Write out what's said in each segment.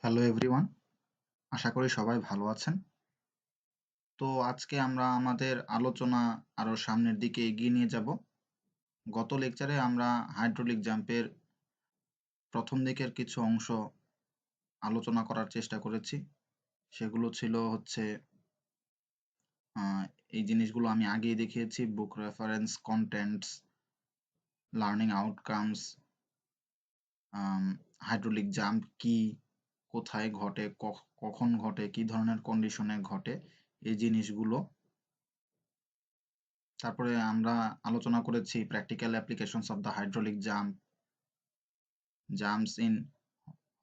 Hello everyone, আশা করি সবাই ভালো আছেন। তো আজকে আমরা আমাদের আলোচনা আরো সামনের দিকে এগিয়ে নিয়ে যাব। গত লেকচারে আমরা হাইড্রোলিক জাম্পের প্রথম দিকের কিছু অংশ আলোচনা করার চেষ্টা করেছি। সেগুলো ছিল হচ্ছে এই জিনিসগুলো আমি আগেই দেখিয়েছি: book reference, contents, learning outcomes, hydraulic jump কি, কোথায় ঘটে, কখন ঘটে, কি ধরনের কন্ডিশনে ঘটে, এই জিনিসগুলো। তারপরে আমরা আলোচনা করেছি practical applications of the hydraulic jump, jumps in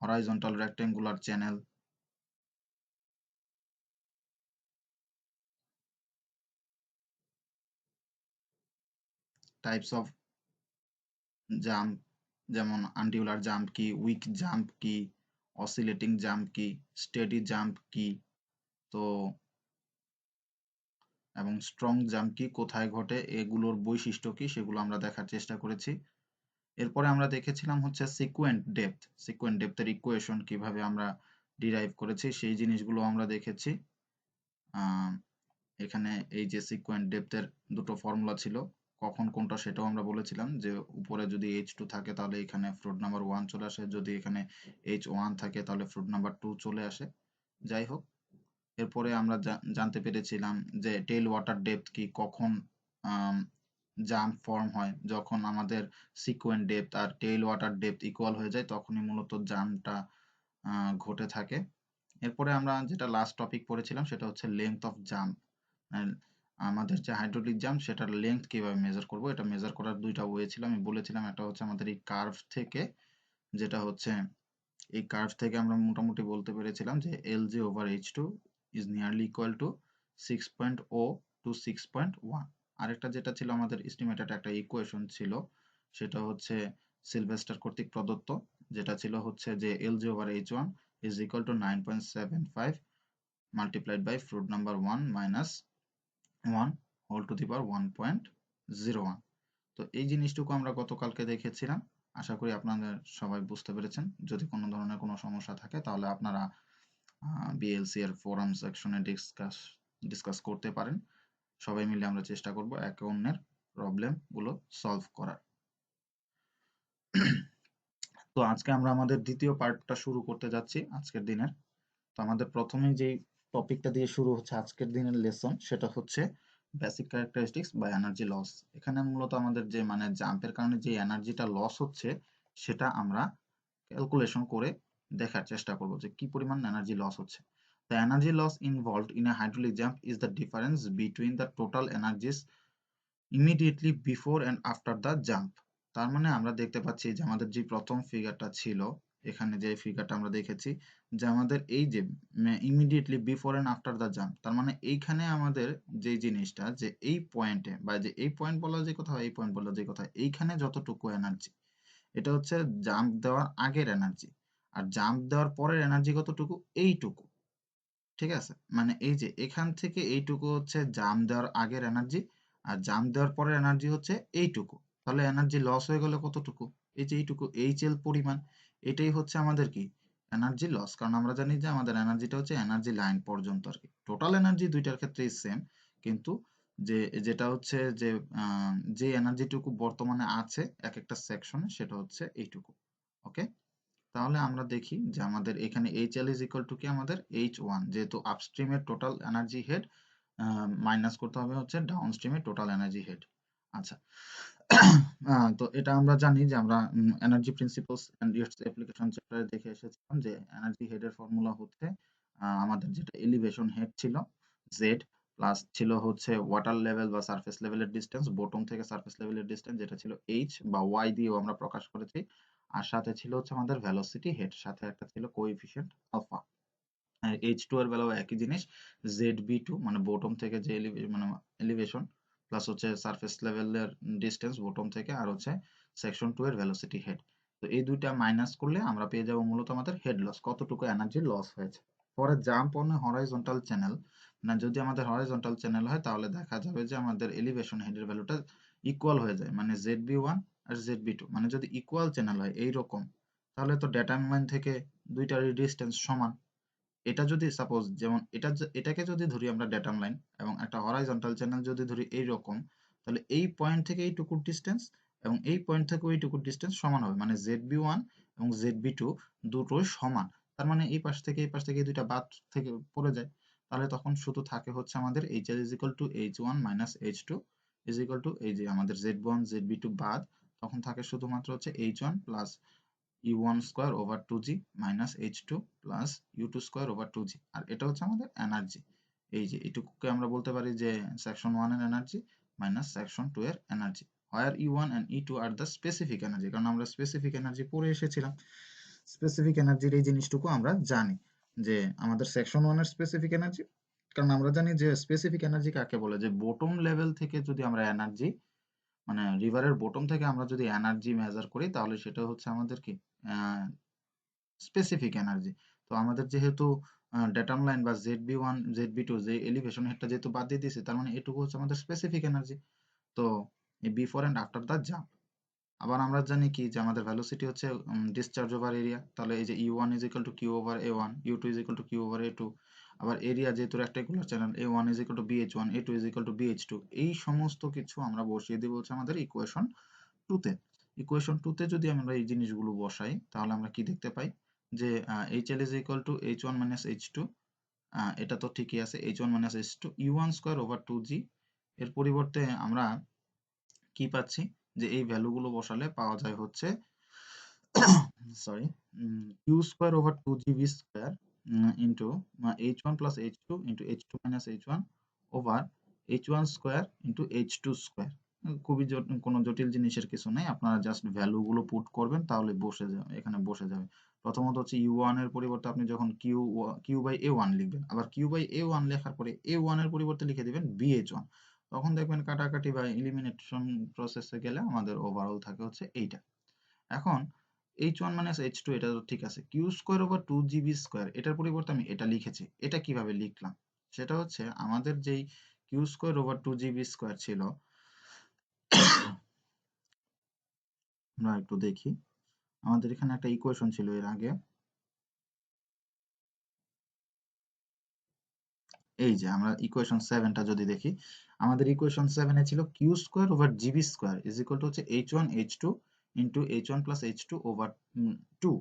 horizontal rectangular channel, types of jump, যেমন আনডিউলার জাম্প কি, উইক জাম্প কি, অসিলেটিং জাম্প কি, স্টেডি জাম্প কি, তো এবং স্ট্রং জাম্প কি, কোথায় ঘটে, এগুলোর বৈশিষ্ট্য কি, সেগুলো আমরা দেখার চেষ্টা করেছি। এরপরে আমরা দেখেছিলাম হচ্ছে সিকুয়েন্ট ডেপথের ইকুয়েশন কিভাবে আমরা ডিরাইভ করেছি, সেই জিনিসগুলো আমরা দেখেছি। এখানে এই যে সিকুয়েন্ট ডেপথের দুটো ফর্মুলা ছিল, কখন কোনটা সেটাও আমরা বলেছিলাম, যে উপরে যদি H2 থাকে তাহলে এখানে ফ্লুইড নাম্বার 1 চলে আসে, যদি এখানে H1 থাকে তাহলে ফ্লুইড নাম্বার 2 চলে আসে। যাই হোক, এরপরে আমরা জানতে পেরেছিলাম যে টেইল ওয়াটার ডেপথ কি, কখন জাম্প ফর্ম হয়, যখন আমাদের সিকুয়েন্ট ডেপথ আর টেইল ওয়াটার ডেপথ ইকুয়াল হয়ে যায়, তখনই মূলত জাম্পটা ঘটে থাকে। এরপরে আমরা যেটা লাস্ট টপিক পড়েছিলাম সেটা হচ্ছে লেংথ অফ জাম্প। আমাদের যে হাইড্রোলিক জাম্প সেটার লেংথ কিভাবে মেজার করব, এটা মেজার করার দুইটা ওয়ে ছিল। আমি বলেছিলাম একটা হচ্ছে আমাদের এই কার্ভ থেকে, যেটা হচ্ছে এই কার্ভ থেকে আমরা মোটামুটি বলতে পেরেছিলাম যে LG/H2 is nearly equal to 6.0 to 6.1। আরেকটা যেটা ছিল আমাদের এস্টিমেটেড একটা ইকুয়েশন ছিল, সেটা হচ্ছে সিলভেস্টার কর্তৃক প্রদত্ত, যেটা ছিল হচ্ছে যে LG/H1 is equal to 9.75 multiplied by fluid number 1 minus 1 whole to the power 1.01। তো এই জিনিসটুকু আমরা গতকালকে দেখেছিলাম। আশা করি আপনাদের সবাই বুঝতে পেরেছেন। যদি কোনো ধরনের কোনো সমস্যা থাকে তাহলে আপনারা বিএলসি এর ফোরাম সেকশনে ডিসকাস করতে পারেন। সবাই মিলে আমরা চেষ্টা করব একে অন্যের প্রবলেম গুলো সলভ করার। তো আজকে আমরা আমাদের দ্বিতীয় পার্টটা শুরু করতে যাচ্ছি আজকের দিনের। তো আমাদের প্রথমেই যে টপিকটা দিয়ে শুরু হচ্ছে আজকের দিনের লেসন, সেটা হচ্ছে বেসিক ক্যারেক্টারিস্টিক্স বা এনার্জি লস। এখানে মূলত আমাদের যে মানে জাম্পের কারণে যে এনার্জিটা লস হচ্ছে সেটা আমরা ক্যালকুলেশন করে দেখার চেষ্টা করব যে কি পরিমাণ এনার্জি লস হচ্ছে। The energy loss involved in a hydraulic jump is the difference between the total energies immediately before and after the jump। তার মানে আমরা দেখতে পাচ্ছি যে আমাদের যে প্রথম ফিগারটা ছিল, এখানে যে ফিগারটা আমরা দেখেছি, যে আমাদের এই যে immediately before and after the jump, তার মানে এইখানে আমাদের যে জিনিসটা, যে এই পয়েন্টে বা যে এই পয়েন্ট বলা যে কথা, এই পয়েন্ট বলা যে কথা, এইখানে যতটুকু এনার্জি, এটা হচ্ছে জাম্প দেওয়ার আগের এনার্জি। আর জাম্প দেওয়ার পরের এনার্জি কতটুকু? এইটুকু। ঠিক আছে, মানে এই যে এখান থেকে এইটুকু হচ্ছে জাম্প দেওয়ার আগের এনার্জি, আর জাম্প দেওয়ার পরের এনার্জি হচ্ছে এইটুকু। তাহলে এনার্জি লস হয়ে গেলে কতটুকু? এই যে এইটুকু, এইচএল পরিমাণ। এটাই হচ্ছে আমাদের কি এনার্জি লস। কারণ আমরা জানি যে আমাদের এনার্জিটা হচ্ছে এনার্জি লাইন পর্যন্ত আর কি। টোটাল এনার্জি দুইটার ক্ষেত্রেই সেম, কিন্তু যেটা হচ্ছে যে যে এনার্জিটুকু বর্তমানে আছে এক একটা সেকশনে, সেটা হচ্ছে এইটুকু। ওকে, তাহলে আমরা দেখি যে আমাদের এখানে HL ইজ ইকুয়াল টু কি, আমাদের H1, যেহেতু আপস্ট্রিমের টোটাল এনার্জি হেড মাইনাস করতে হবে হচ্ছে ডাউনস্ট্রিমের টোটাল এনার্জি হেড। আচ্ছা, তো এটা আমরা জানি যে আমরা energy principles and its application চ্যাপ্টারে দেখে এসেছিলাম যে এনার্জি হেডের ফর্মুলা হচ্ছে আমাদের যেটা এলিভেশন হেড ছিল Z, প্লাস ছিল হচ্ছে ওয়াটার লেভেল বা সারফেস লেভেলের ডিসটেন্স, বটম থেকে সারফেস লেভেলের ডিসটেন্স, যেটা ছিল H বা Y দিয়েও আমরা প্রকাশ করেছি। আর সাথে ছিল হচ্ছে আমাদের ভেলোসিটি হেড, সাথে একটা ছিল কোএফিসিয়েন্ট আলফা। আর H2 এর বেলাও একই জিনিস, ZB2 মানে বটম থেকে যে মানে এলিভেশন, প্লাস হচ্ছে সারফেস লেভেলের ডিসটেন্স বটম থেকে, আর হচ্ছে সেকশন 2 এর ভেলোসিটি হেড। তো এই দুইটা মাইনাস করলে আমরা পেয়ে যাব মূলত আমাদের হেড লস, কতটুকু এনার্জি লস হয়েছে। পরে জাম্প অন হরাইজন্টাল চ্যানেল, না যদি আমাদের হরাইজন্টাল চ্যানেল হয় তাহলে দেখা যাবে যে আমাদের এলিভেশন হেডের ভ্যালুটা ইকুয়াল হয়ে যায়, মানে ZB1 আর ZB2, মানে যদি ইকুয়াল চ্যানেল হয় এইরকম, তাহলে তো ডেটা লাইন থেকে দুইটারই ডিস্টেন্স সমান। এটা যদি সাপোজ যেমন এটাকে যদি ধরি আমরা ডেটাম লাইন এবং একটা হরাইজন্টাল চ্যানেল যদি ধরি এইরকম, তাহলে এই পয়েন্ট থেকে এইটুকুর ডিস্টেন্স এবং এই পয়েন্ট থেকে ওইটুকুর ডিস্টেন্স সমান হবে, মানে ZB1 এবং ZB2 দুটোই সমান। তার মানে এই পাশ থেকে এই পাশ থেকে দুইটা বাদ থেকে পড়ে যায়, তাহলে তখন শুধু থাকে হচ্ছে আমাদের HL is equal to H1 minus H2 is equal to এই যে আমাদের Z1 ZB2 বাদ, তখন থাকে শুধুমাত্র হচ্ছে H1 plus U1 square over 2G minus H2 plus U2 square over 2G। আর এটা হচ্ছে আমাদের এনার্জি। এই যে এটুকুকে আমরা বলতে পারি যে সেকশন 1 এর এনার্জি মাইনাস সেকশন 2 এর energy, where E1 and E2 are the specific energy. কারণ আমরা স্পেসিফিক এনার্জি পড়ে এসেছিলাম, স্পেসিফিক এনার্জির এই জিনিসটুকু আমরা জানি যে আমাদের সেকশন 1 এর স্পেসিফিক এনার্জি, কারণ আমরা জানি যে স্পেসিফিক এনার্জি কাকে বলে, যে বটম লেভেল থেকে যদি আমরা এনার্জি, মানে রিভারের বটম থেকে আমরা যদি এনার্জি মেজার করি, তাহলে সেটা হচ্ছে আমাদের কি স্পেসিফিক এনার্জি। তো আমাদের যেহেতু ডেটাম লাইন বা ZB1 ZB2 যে এলিভেশন হেডটা যেহেতু বাদ দিয়ে দিয়েছে, তার মানে এটুকু হচ্ছে আমাদের স্পেসিফিক এনার্জি। তো এই before and after the jump. আবার আমরা জানি কি যে আমাদের ভেলোসিটি হচ্ছে ডিসচার্জ ওভার এরিয়া, তাহলে এই যে E1 is equal to Q over A1, U2 is equal to Q over A2। আবার এরিয়া যেহেতু rectangular channel, A1 is equal to BH1, A2 is equal to BH2। এই সমস্ত কিছু আমরা বসিয়ে দিব হচ্ছে আমাদের ইকুয়েশন 2 তে। ইকুয়েশন 2 তে যদি আমরা এই জিনিসগুলো বসাই, তাহলে আমরা কি দেখতে পাই যে HL is equal to H1 minus H2, এটা তো ঠিকই আছে, H1 minus H2 U1 square over 2G। এর পরিবর্তে আমরা কি পাচ্ছি, যে এই ভ্যালুগুলো বসালে পাওয়া যায় হচ্ছে sorry Q square over 2GB square into H1 plus H2 into H2 minus H1 over H1 square into H2 square. খুবই কোনো জটিল জিনিসের কিছু নাই, আপনারা জাস্ট ভ্যালুগুলো পুট করবেন তাহলে বসে যাবে, এখানে বসে যাবে। প্রথমত হচ্ছে U1 এর পরিবর্তে আপনি যখন Q বাই A1 লিখবেন, আবার Q বাই A1 লেখার পরে A1 এর পরিবর্তে লিখে দিবেন BH1, তখন দেখবেন কাটাকাটি বা এলিমিনেশন প্রসেসে গেলে আমাদের ওভারঅল থাকে হচ্ছে এইটা। এখন H1 মাইনাস H2 এটা তো ঠিক আছে, Q square over 2GB square এটার পরিবর্তে আমি এটা লিখেছি। এটা কিভাবে লিখলাম, সেটা হচ্ছে আমাদের যেই Q square over 2GB square ছিল, আমরা একটু দেখি, আমাদের এখানে একটা ইকুয়েশন ছিল এর আগে, এই যে আমরা ইকুয়েশন 7টা যদি দেখি, আমাদের ইকুয়েশন 7 এ ছিল Q square over GB square is equal to হচ্ছে H1 H2 into H1 plus H2 over 2।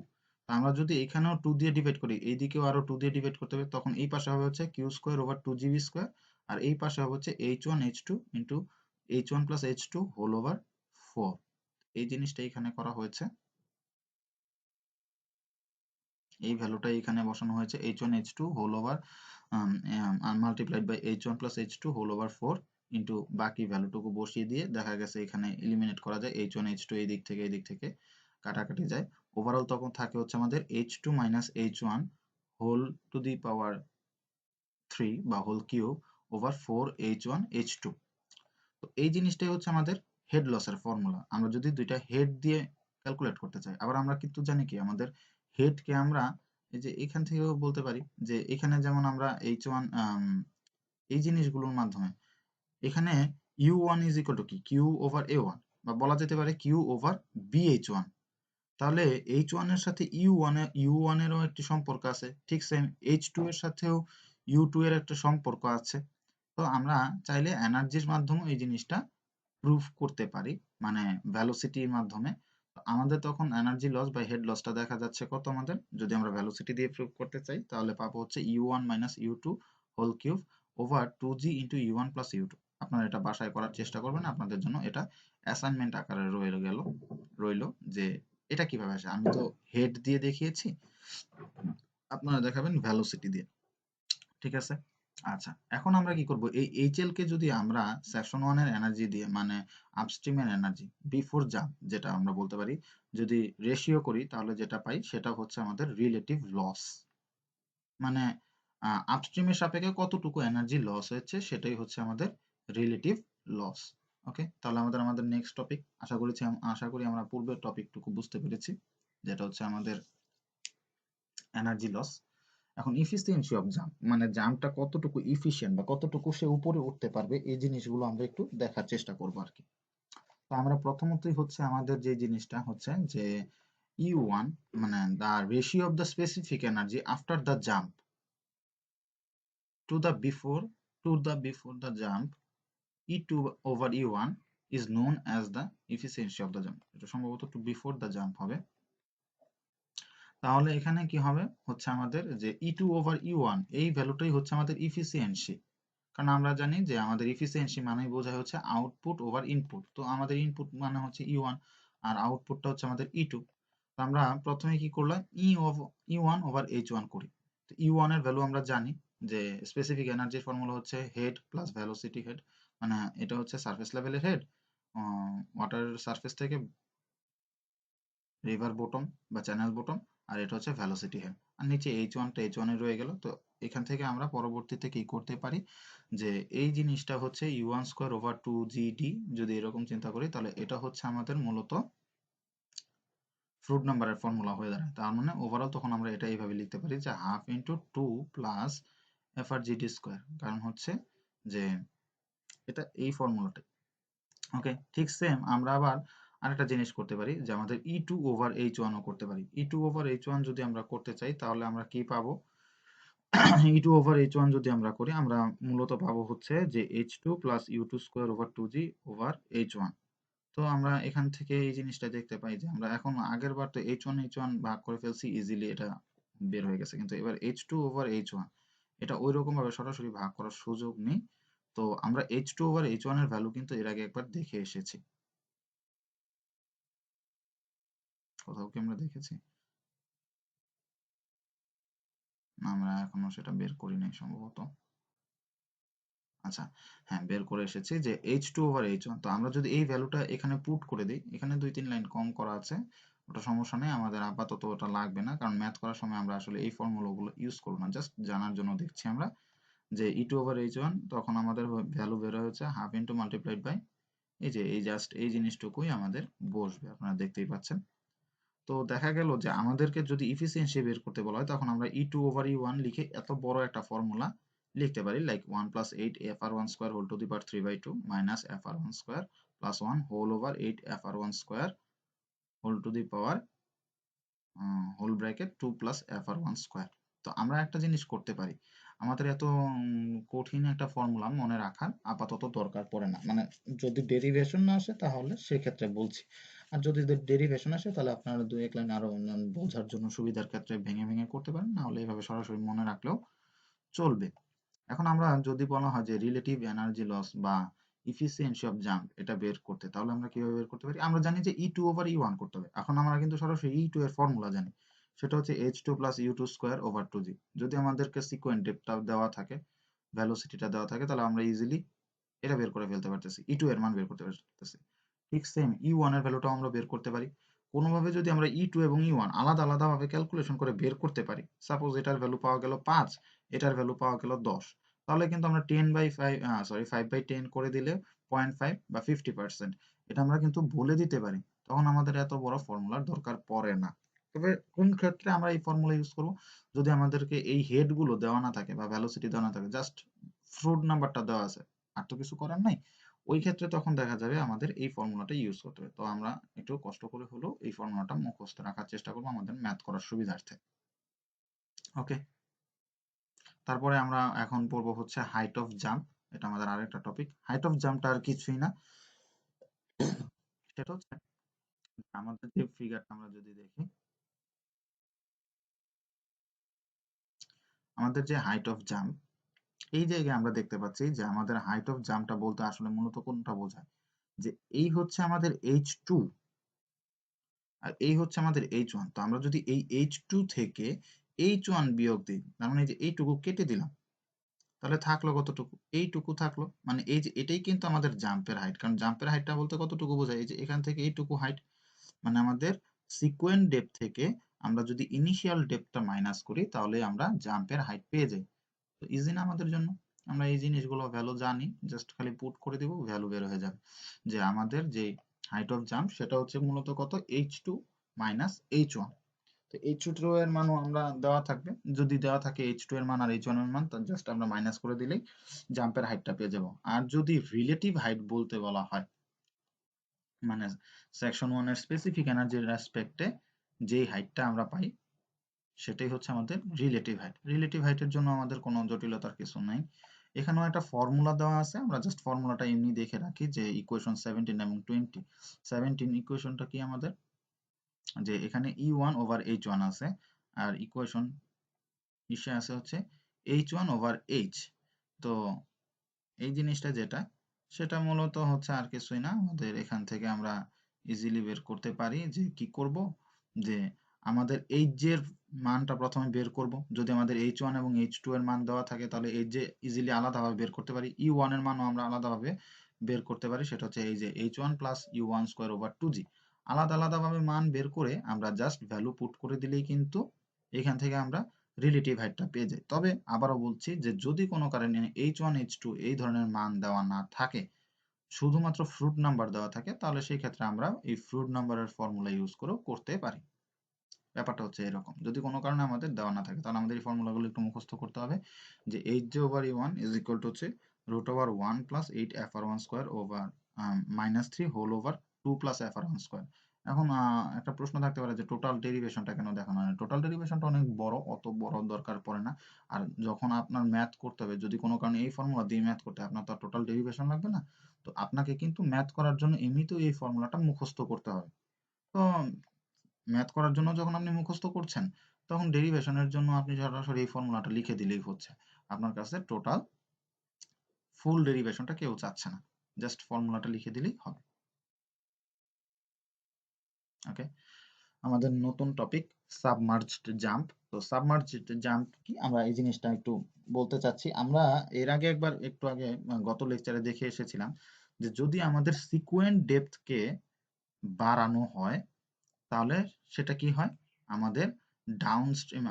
আমরা যদি এখানেও 2 দিয়ে ডিভাইড করি, এই দিকেও আরো 2 দিয়ে ডিভাইড করতে হবে, তখন এই পাশে হবে হচ্ছে Q square over 2GB square, আর এই পাশে হবে হচ্ছে H1 H2 into H1 plus H2 whole over 4। এই জিনিসটা এখানে করা হয়েছে, এই ভ্যালুটা এখানে বসানো হয়েছে H1 H2 whole over multiplied by H1 plus H2 whole over 4 into বাকি ভ্যালুটুকু বসিয়ে দিয়ে দেখা গেছে এখানে এলিমিনেট করা যায়, H1 H2 এই দিক থেকে এই দিক থেকে কাটাকাটি যায়, ওভারঅল তখন থাকে হচ্ছে আমাদের H2 minus H1 whole to the power 3 বা whole cube over 4 H1 H2। তো এই জিনিসটাই হচ্ছে আমাদের হেড লসের ফর্মুলা, আমরা যদি দুইটা হেড দিয়ে ক্যালকুলেট করতে চাই। আবার আমরা কিন্তু জানি কি আমাদের হেডকে আমরা এই যে এখান থেকেও বলতে পারি, যে এখানে যেমন আমরা H1 এই জিনিসগুলোর মাধ্যমে এখানে U1 is equal to কি Q ওভার A1, বা বলা যেতে পারে Q ওভার BH1। তাহলে H1 এর সাথে U1 এরও একটি সম্পর্ক আছে, ঠিক সেম H2 এর সাথেও U2 এর একটা সম্পর্ক আছে। তো আমরা চাইলে এনার্জির মাধ্যমে এই জিনিসটা প্রুফ করতে পারি, মানে ভেলোসিটির মাধ্যমে। আমাদের তখন এনার্জি লস বা হেড লসটা দেখা যাচ্ছে কত, আমাদের যদি আমরা ভেলোসিটি দিয়ে প্রুফ করতে চাই, তাহলে পাবো হচ্ছে U1 minus U2 whole cube over 2G into U1 plus U2। আপনারা এটা বাসায় করার চেষ্টা করবেন, আপনাদের জন্য এটা অ্যাসাইনমেন্ট আকারে রইল যে এটা কিভাবে আসে। আমি তো হেড দিয়ে দেখিয়েছি, আপনারা দেখাবেন ভেলোসিটি দিয়ে, ঠিক আছে? আচ্ছা, এখন আমরা কি করব, এই HL কে যদি আমরা সেকশন 1 এর এনার্জি দিয়ে, মানে আপস্ট্রিমের এনার্জি বিফোর জাম্প যেটা আমরা বলতে পারি, যদি রেশিও করি, তাহলে যেটা পাই সেটা হচ্ছে আমাদের রিলেটিভ লস, মানে আপস্ট্রিমের সাপেক্ষে কতটুকু এনার্জি লস হয়েছে সেটাই হচ্ছে আমাদের রিলেটিভ লস। ওকে, তাহলে আমাদের নেক্সট টপিক, আশা করি আমরা পূর্বের টপিকটুকু বুঝতে পেরেছি, যেটা হচ্ছে আমাদের এনার্জি লস। এখন ইফিসিয়েন্সি অফ জাম্প, মানে জাম্পটা কতটুকু ইফিশিয়েন্ট বা কতটুকু সে উপরে উঠতে পারবে, এই জিনিসগুলো আমরা একটু দেখার চেষ্টা করবো আর কি। তো আমরা প্রথমতই হচ্ছে আমাদের যে জিনিসটা হচ্ছে যে E1 মানে the ratio of the specific energy after the jump to the before the jump E2 over E1 is known as the efficiency of the jump. এটা সম্ভবত to before the jump হবে। তাহলে এখানে কি হবে হচ্ছে আমাদের যে E2 over E1 এই ভ্যালুটাই হচ্ছে আমাদের ইফিসিয়েন্সি। কারণ আমরা জানি যে আমাদের ইফিসিয়েন্সি মানেই বোঝায় হচ্ছে আউটপুট ওভার ইনপুট। তো আমাদের ইনপুট মানে হচ্ছে E1 আর আউটপুটটা হচ্ছে আমাদের E2। তো আমরা প্রথমে কি করলাম E1 ওভার H1 করি। তো E1 এর ভ্যালু আমরা জানি যে স্পেসিফিক এনার্জির ফর্মুলা হচ্ছে হেড প্লাস ভেলোসিটি হেড, মানে এটা হচ্ছে সারফেস লেভেলের হেড ওয়াটার সারফেস থেকে রিভার বটম বা চ্যানেল বটম, আর এটা হচ্ছে ভেলোসিটি হেড, আর নিচে H1টা H1 এ রয়ে গেল। তো এখান থেকে আমরা পরবর্তীতে কি করতে পারি যে এই জিনিসটা হচ্ছে U1 স্কয়ার ওভার 2GD, যদি এরকম চিন্তা করি তাহলে এটা হচ্ছে আমাদের মূলত ফ্রুট নাম্বারের ফর্মুলা হয়ে দাঁড়ায়। তার মানে ওভারঅল তখন আমরা এটা এইভাবে লিখতে পারি যে half into 2 plus FRGD square, কারণ হচ্ছে যে এটা এই ফর্মুলাটা। ওকে, ঠিক সেম আমরা আবার আরেকটা জিনিস করতে পারি যে আমাদের E2 ওভার H1 ও করতে পারি। E2 ওভার H1 যদি আমরা করতে চাই তাহলে আমরা কি পাবো E2 ওভার H1 যদি আমরা করি আমরা মূলত পাবো হচ্ছে যে H2 plus U2 square over 2G over H1। তো আমরা এখান থেকে এই জিনিসটা দেখতে পাই যে আমরা এখন আগের বার তো H1 ভাগ করে ফেলছি, ইজিলি এটা বের হয়ে গেছে, কিন্তু এবার H2 ওভার H1 এটা ওই রকম ভাবে সরাসরি ভাগ করার সুযোগ নেই। তো আমরা H2 ওভার H1 এর ভ্যালু কিন্তু এর আগে একবার দেখে এসেছি। কোথাও কি আমরা দেখেছি? না, আমরা এখনো সেটা বের করি নাই সম্ভবত। আচ্ছা, হ্যাঁ বের করে এসেছি যে H2 ওভার H1। তো আমরা যদি এই ভ্যালুটা এখানে পুট করে দিই, এখানে 2-3 লাইন কম করা আছে, ওটা সমস্যা নেই, আমাদের আপাতত ওটা লাগবে না, কারণ ম্যাথ করার সময় আমরা আসলে এই ফর্মুলাগুলো ইউজ করব না, জাস্ট জানার জন্য দেখছি আমরা যে E2 ওভার H1 তখন আমাদের ভ্যালু বের হচ্ছে হাফ ইন্টু মাল্টিপ্লাইড বাই এই যে এই জাস্ট এই জিনিসটুকুই আমাদের বসবে, আপনারা দেখতেই পাচ্ছেন। তো দেখা গেল যে আমাদেরকে যদি ইফিসিয়েন্সি বের করতে বলা হয় তখন আমরা E2 ওভার E1 লিখে এত বড় একটা ফর্মুলা লিখতে পারি, like 1 plus 8 FR1 square whole to the power 3/2 minus FR1 square plus 1 whole over 8 FR1 square whole to the power whole bracket 2 plus FR1 square. তো আমরা একটা জিনিস করতে পারি, আমাদের এত কঠিন একটা ফর্মুলা মনে রাখার আপাতত দরকার পড়ে না, মানে যদি ডেরিভেশন না আসে তাহলে সেক্ষেত্রে বলছি, আর যদি ডেরিভেশন আসে তাহলে আপনারা দুই এক লাইন আরো বোঝার জন্য সুবিধার ক্ষেত্রে ভেঙে ভেঙে করতে পারেন, না হলে এভাবে সরাসরি মনে রাখলেও চলবে। এখন আমরা যদি বলা হয় যে রিলেটিভ এনার্জি লস বা ইফিসিয়েন্সি অফ জাম্প এটা বের করতে, তাহলে আমরা কিভাবে বের করতে পারি? আমরা জানি যে E2 ওভার E1 করতে হবে। এখন আমরা কিন্তু সরাসরি E2 এর ফর্মুলা জানি, সেটা হচ্ছে H2 plus U2 square over 2G। যদি আমাদেরকে সিকোয়েন্ট ডেপটা দেওয়া থাকে, ভেলোসিটিটা দেওয়া থাকে, তাহলে আমরা ইজিলি এটা বের করে ফেলতে পারতেছি, E2 এর মান বের করতে পারতেছি। ঠিক সেম E1 এর ভ্যালুটাও আমরা বের করতে পারি। কোনোভাবে যদি আমরা E2 এবং E1 আলাদা আলাদা ভাবে ক্যালকুলেশন করে বের করতে পারি, সাপোজ এটার ভ্যালু পাওয়া গেল 5, এটার ভ্যালু পাওয়া গেল 10, তাহলে কিন্তু আমরা 5/10 করে দিলে 0.5 বা 50% এটা আমরা কিন্তু বলে দিতে পারি, তখন আমাদের এত বড় ফর্মুলার দরকার পড়ে না। তবে কোন ক্ষেত্রে আমরা এই ফর্মুলা ইউজ করব? যদি আমাদেরকে এই হেড গুলো দেওয়া না থাকে বা ভ্যালোসিটি দেওয়া না থাকে, জাস্ট ফ্রুট নাম্বারটা দেওয়া আছে, আর তো কিছু করার নাই, ওই ক্ষেত্রে তখন দেখা যাবে আমাদের এই ফর্মুলাটা ইউজ করতে হবে। তো আমরা একটু কষ্ট করে হলেও এই ফর্মুলাটা মুখস্থ রাখার চেষ্টা করবো আমাদের ম্যাথ করার সুবিধার্থে। ওকে, তারপরে আমরা এখন পড়বো হচ্ছে হাইট অফ জাম্প। এটা আমাদের আরেকটা টপিক। হাইট অফ জাম্পটা আর কিছুই না, সেটা হচ্ছে আমাদের যে ফিগারটা আমরা যদি দেখি, আমাদের যে হাইট অফ জাম্প, এই জায়গায় আমরা দেখতে পাচ্ছি যে আমাদের হাইট অফ জাম্পটা বলতে আসলে মূলত কোনটা বোঝায়, যে এই হচ্ছে আমাদের H2 আর এই হচ্ছে আমাদের H1। তো আমরা যদি এই H2 থেকে H1 বিয়োগ দিই, তার মানে এই যে এইটুকু কেটে দিলাম, তাহলে থাকলো কতটুকু? এইটুকু থাকলো। মানে এই যে এটাই কিন্তু আমাদের জাম্পের হাইট, কারণ জাম্পের হাইটটা বলতে কতটুকু বোঝায়, এই যে এখান থেকে এইটুকু হাইট, মানে আমাদের সিকোয়েন্ট ডেপথ থেকে আমরা যদি ইনিশিয়াল ডেপথটা মাইনাস করি তাহলে আমরা জাম্পের হাইট পেয়ে যাই। তো ইজি না আমাদের জন্য? আমরা এই জিনিসগুলো ভ্যালু জানি, জাস্ট খালি পুট করে দিব, ভ্যালু বের হয়ে যাবে যে আমাদের যে হাইট অফ জাম্প সেটা হচ্ছে মূলত কত, H2 মাইনাস H1। তো H2 এর মানও আমরা দেওয়া থাকবে, যদি দেওয়া থাকে H2 এর মান আর H1 এর মান, তাহলে জাস্ট আমরা মাইনাস করে দিলেই জাম্পের হাইটটা পেয়ে যাব। আর যদি রিলেটিভ হাইট বলতে বলা হয়, মানে সেকশন 1 এর স্পেসিফিক এনার্জির রেসপেক্টে যেই হাইটটা আমরা পাই সেটাই হচ্ছে আমাদের রিলেটিভ হাইট। রিলেটিভ হাইটের জন্য আমাদের কোনো জটিলতার কিছু নাই। এখানেও একটা ফর্মুলা দেওয়া আছে, আমরা জাস্ট ফর্মুলাটা এমনি দেখে রাখি যে ইকুয়েশন 17 এবং 20। 17 ইকুয়েশনটা কি আমাদের, যে এখানে E1/H1 আছে, আর ইকুয়েশন ইসে আছে হচ্ছে H1/H। তো এই জিনিসটা যেটা, সেটা মূলত হচ্ছে আর কিছুই না, আমাদের এখান থেকে আমরা ইজিলি বের করতে পারি যে কি করব, যে আমাদের এইচ এর মানটা প্রথমে বের করব। যদি আমাদের H1 এবং H2 এর মান দেওয়া থাকে তাহলে এইচ ইজিলি আলাদাভাবে বের করতে পারি, E1 এর মানও আমরা আলাদাভাবে বের করতে পারি, সেটা হচ্ছে এই যে H1 প্লাস U1² / 2G। আলাদা আলাদাভাবে মান বের করে আমরা জাস্ট ভ্যালু পুট করে দিলেই কিন্তু এখান থেকে আমরা রিলেটিভ হাইটটা পেয়ে যাই। তবে আবারও বলছি যে যদি কোনো কারণে H1 H2 এই ধরনের মান দেওয়া না থাকে, শুধুমাত্র ফ্রুট নাম্বার দেওয়া থাকে, তাহলে সেই ক্ষেত্রে আমরা এই ফ্রুট নাম্বারের ফর্মুলা ইউজ করেও করতে পারি। ব্যাপারটা হচ্ছে এরকম, যদি কোনো কারণে আমাদের দেওয়া না থাকে তাহলে আমাদের এই ফর্মুলাগুলো একটু মুখস্থ করতে হবে, যে Hj/E1 ইজ ইকুয়াল টু হচ্ছে √1 plus 8fr1² over -3 whole over 2 plus fr1²। এখন একটা প্রশ্ন থাকতে পারে যে টোটাল ডেরিভেশনটা কেন দেখানো হয়? টোটাল ডেরিভেশনটা অনেক বড়, অত বড় দরকার পড়ে না। আর যখন আপনার ম্যাথ করতে হবে, যদি কোনো কারণে এই ফর্মুলা দিয়ে ম্যাথ করতে হয়, আপনার তো টোটাল ডেরিভেশন লাগবে না। তো আপনাকে কিন্তু ম্যাথ করার জন্য এমনিতেও এই ফর্মুলাটা মুখস্থ করতে হবে। তো ম্যাথ করার জন্য যখন আপনি মুখস্থ করছেন, তখন ডেরিভেশনের জন্য আপনি সরাসরি এই ফর্মুলাটা লিখে দিলেই হচ্ছে। আপনার কাছে টোটাল ফুল ডেরিভেশনটা কেউ চাচ্ছে না, জাস্ট ফর্মুলাটা লিখে দিলেই হবে। ওকে, আমাদের নতুন টপিক সাবমার্জড জাম্প। তো সাবমার্জড জাম্প কি, আমরা এই জিনিসটা একটু বলতে চাচ্ছি। আমরা এর আগে একটু আগে গত লেকচারে দেখে এসেছিলাম যে যদি আমাদের সিকোয়েন্ট ডেপথকে বাড়ানো হয় তাহলে সেটা কি হয়, আমাদের ডাউনস্ট্রিম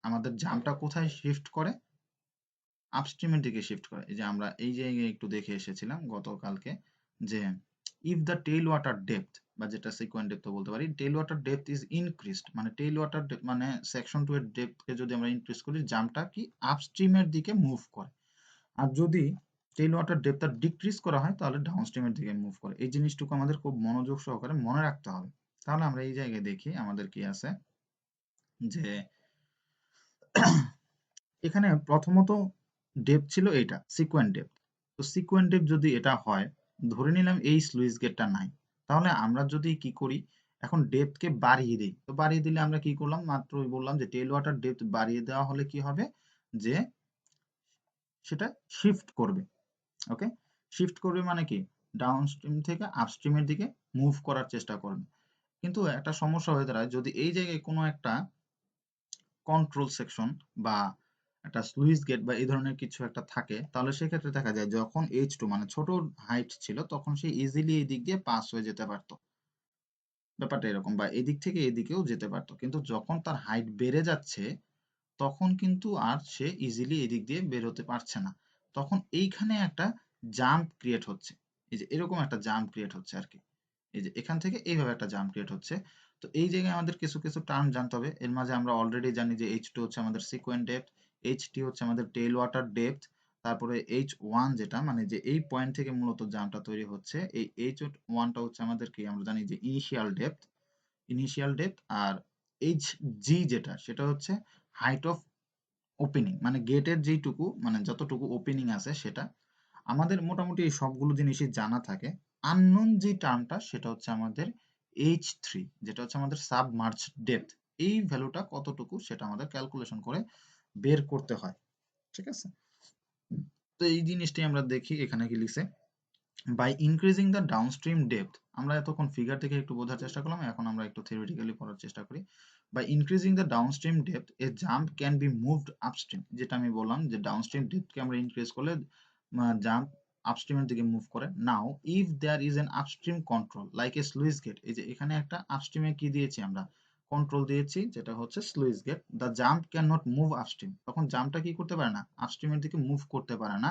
আমাদের জাম্পটা কোথায় শিফট করে, আপস্ট্রিমের দিকে শিফট করে। এই যে আমরা এই জায়গায় একটু দেখে এসেছিলাম গতকালকে, যে if the tail water depth, বা যেটা সিকোয়েন্ট ডেপথ বলতে পারি, tail water depth is increased, মানে টেইল ওয়াটার মানে সেকশন 2 এর ডেপথকে যদি আমরা ইনক্রিজ করি, জাম্পটা কি আপস্ট্রিমের দিকে মুভ করে। আর যদি টেইল ওয়াটার ডেপথটা ডিক্রিজ করা হয় তাহলে ডাউনস্ট্রিমের দিকে মুভ করে। এই জিনিসটুকু আমাদের খুব মনোযোগ সহকারে মনে রাখতে হবে। তাহলে আমরা এই জায়গায় দেখি আমাদের কি আছে, যে এখানে প্রথমত ডেপথ ছিল এইটা সিকোয়েন্ট ডেপথ। তো সিকোয়েন্ট ডেপথ যদি এটা হয়, ধরে নিলাম এই স্লুইস গেটটা নাই, তাহলে আমরা যদি কি করি, এখন ডেপথকে বাড়িয়ে দিই। তো বাড়িয়ে দিলে আমরা কি করলাম, মাত্রই বললাম যে টেল ওয়াটার ডেপথ বাড়িয়ে দেওয়া হলে কি হবে, যে সেটা শিফট করবে। ওকে, শিফট করবে মানে কি, ডাউনস্ট্রিম থেকে আপস্ট্রিমের দিকে মুভ করার চেষ্টা করবে। কিন্তু একটা সমস্যা হয়ে দাঁড়ায়, যদি এই জায়গায় কোনো একটা কন্ট্রোল সেকশন বা একটা স্লুইস গেট বা এই ধরনের কিছু একটা থাকে, তাহলে সেক্ষেত্রে দেখা যায় যখন H2 মানে ছোট হাইট ছিল তখন সে ইজিলি এই দিক দিয়ে পাস হয়ে যেতে পারতো, ব্যাপারটা এরকম, বা এদিক থেকে এদিকেও যেতে পারতো। কিন্তু যখন তার হাইট বেড়ে যাচ্ছে তখন কিন্তু আর সে ইজিলি এদিক দিয়ে বের হতে পারছে না। তখন এইখানে একটা জাম্প ক্রিয়েট হচ্ছে, এই যে এরকম একটা জাম্প ক্রিয়েট হচ্ছে আর কি, এই যে এখান থেকে এইভাবে একটা জাম্প ক্রিয়েট হচ্ছে। তো এই জায়গায় আমাদের কিছু কিছু টার্ম জানতে হবে। এর মাঝে আমরা অলরেডি জানি যে H2 হচ্ছে আমাদের সিকোয়েন্ট ডেপথ, H3 হচ্ছে আমাদের টেইল ওয়াটার ডেপথ, তারপরে H1 যেটা মানে যে এই পয়েন্ট থেকে মূলত জাম্পটা তৈরি হচ্ছে, এই H1টা হচ্ছে আমাদের কি, আমরা জানি যে ইনিশিয়াল ডেপথ। আর Hg যেটা, সেটা হচ্ছে হাইট অফ ওপেনিং, মানে গেটের যেইটুকু মানে যতটুকু ওপেনিং আছে সেটা। আমাদের মোটামুটি এই সবগুলো জিনিসই জানা থাকে। আননোন যে টার্মটা সেটা হচ্ছে আমাদের H3, যেটা হচ্ছে আমাদের সাবমার্জ ডেপথ। এই ভ্যালুটা কতটুকু সেটা আমাদের ক্যালকুলেশন করে বের করতে হয়, ঠিক আছে। তো এই জিনিসটি আমরা দেখি এখানে কি লিখছে, by increasing the downstream depth. আমরা এতক্ষণ ফিগার থেকে একটু বোঝার চেষ্টা করলাম, এখন আমরা একটু থিওরিটিক্যালি পড়ার চেষ্টা করি। By increasing the downstream depth a jump can be moved upstream, যেটা আমি বললাম যে ডাউনস্ট্রিম ডেপথকে আমরা ইনক্রিজ করলে জাম্প আপস্ট্রিমের দিকে মুভ করে। Now if there is an upstream control like a sluice gate, এই যে এখানে একটা আপস্ট্রিমে কি দিয়েছি আমরা, কন্ট্রোল দিয়েছি, যেটা হচ্ছে sluice gate, the jump can not move upstream, তখন জাম্পটা কি করতে পারে না, আপস্ট্রিমের দিকে মুভ করতে পারে না।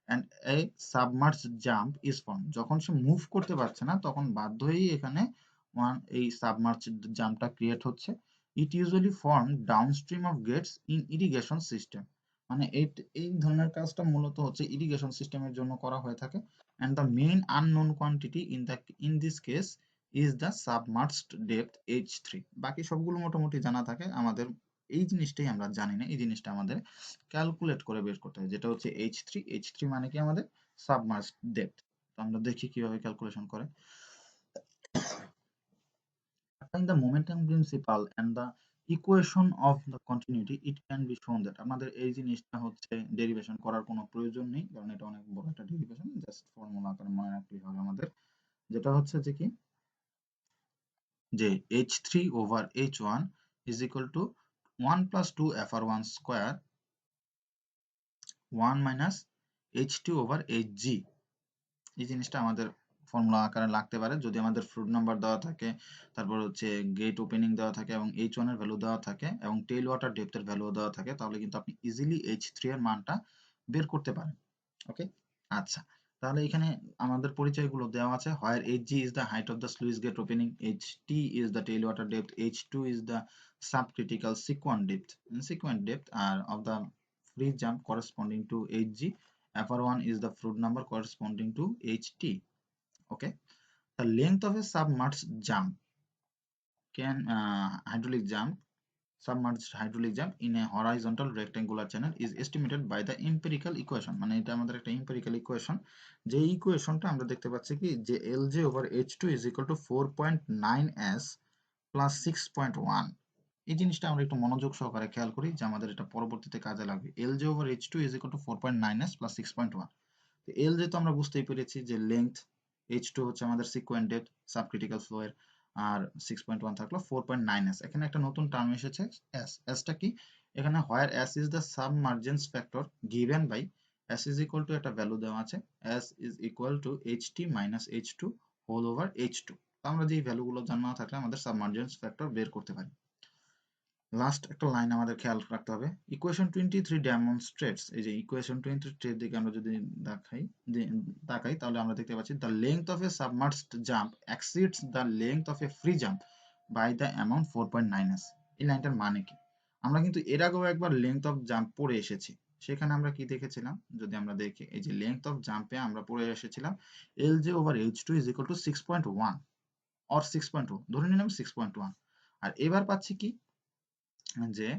And a submerge jump is form, যখন সে মুভ করতে পারছে না তখন বাধ্য হয়েই এখানে এই সাবমার্জ জাম্পটা ক্রিয়েট হচ্ছে। It usually form downstream of gates in irrigation system, মানে এই ধরনের কাজটা মূলত হচ্ছে ইরিগেশন সিস্টেমের জন্য করা হয়ে থাকে। And the main unknown quantity in this case is the submerged depth H3। বাকি সবগুলো মোটামুটি জানা থাকে, আমাদের এই জিনিসটাই আমরা জানি না, এই জিনিসটা আমাদের ক্যালকুলেট করে বের করতে হবে, যেটা হচ্ছে H3 মানে কি আমাদের সাবমার্জড ডেপথ। তো আমরা দেখি কিভাবে ক্যালকুলেশন করে। Applying the momentum principle and the equation of the continuity, it can be shown that আমাদের এই জিনিসটা হচ্ছে ডেরিভেশন করার কোনো প্রয়োজন নেই, কারণ এটা অনেক বড় একটা ডেরিভেশন, জাস্ট ফর্মুলা আকারে মনে রাখলেই হবে আমাদের। যেটা হচ্ছে যে কি, যে H3 over H1 is equal to 1 plus 2 FR1 square 1 minus H2 over Hg। এই জিনিসটা আমাদের ফর্মুলা আকারে লাগতে পারে যদি আমাদের ফ্লুইড নাম্বার দেওয়া থাকে, তারপর হচ্ছে গেট ওপেনিং দেওয়া থাকে এবং H1 এর ভ্যালু দেওয়া থাকে এবং টেইল ওয়াটার ডেপথের ভ্যালু দেওয়া থাকে, তাহলে কিন্তু আপনি ইজিলি H3 এর মানটা বের করতে পারেন। ওকে, আচ্ছা, তাহলে এখানে আমাদের পরিচয়গুলো দেওয়া আছে। হোয়ার Hg is the height of the sluice gate opening, Ht is the tail water depth, H2 is the subcritical sequent depth of the free jump corresponding to Hg, FR1 is the fluid number corresponding to Ht. Okay, the length of a submerged jump submerged hydraulic jump in a horizontal rectangular channel is estimated by the empirical equation। মানে এটা আমাদের একটা empirical equation, যে ইকুয়েশনটা আমরা দেখতে পাচ্ছি কি, যে Lj over H2 is equal to 4.9s plus 6.1। এই জিনিসটা আমরা একটু মনোযোগ সহকারে খেয়াল করি, যে আমাদের এটা পরবর্তীতে কাজে লাগবে। Lj over H2 is equal to 4.9s plus 6.1। Lj তো আমরা বুঝতেই পেরেছি যে লেংথ, H2 হচ্ছে আমাদের সিকোয়েন্ট ডেপথ সাবক্রিটিক্যাল ফ্লো এর, আর 6.1 থাকলো 4.9s। এখানে একটা নতুন টার্ম এসেছে s। টা কি, এখানে where s is the submergence factor given by s is equal to একটা ভ্যালু দেওয়া আছে, s is equal to ht minus h2 whole over h2। আমরা যে ভ্যালুগুলো জানা থাকলে আমাদের সাবমার্জেন্স ফ্যাক্টর বের করতে পারি। লাস্ট একটা লাইন আমাদের খেয়াল রাখতে হবে, ইকুয়েশন 23 ডেমনস্ট্রেটস। এই যে ইকুয়েশন 23 এর দিকে আমরা যদি তাকাই তাহলে আমরা দেখতে পাচ্ছি the length of a submerged jump exceeds the length of a free jump by the amount 4.9s। এই লাইনটার মানে কি, আমরা কিন্তু এর আগেও একবার লেংথ অফ জাম্প পড়ে এসেছি, সেখানে আমরা কি দেখেছিলাম, যদি আমরা দেখি এই যে লেংথ অফ জাম্পে আমরা পড়ে এসেছিলাম Lj over H2 is equal to 6.1 or 6.2, ধরে নিলাম 6.1। আর এবার পাচ্ছি কি, যে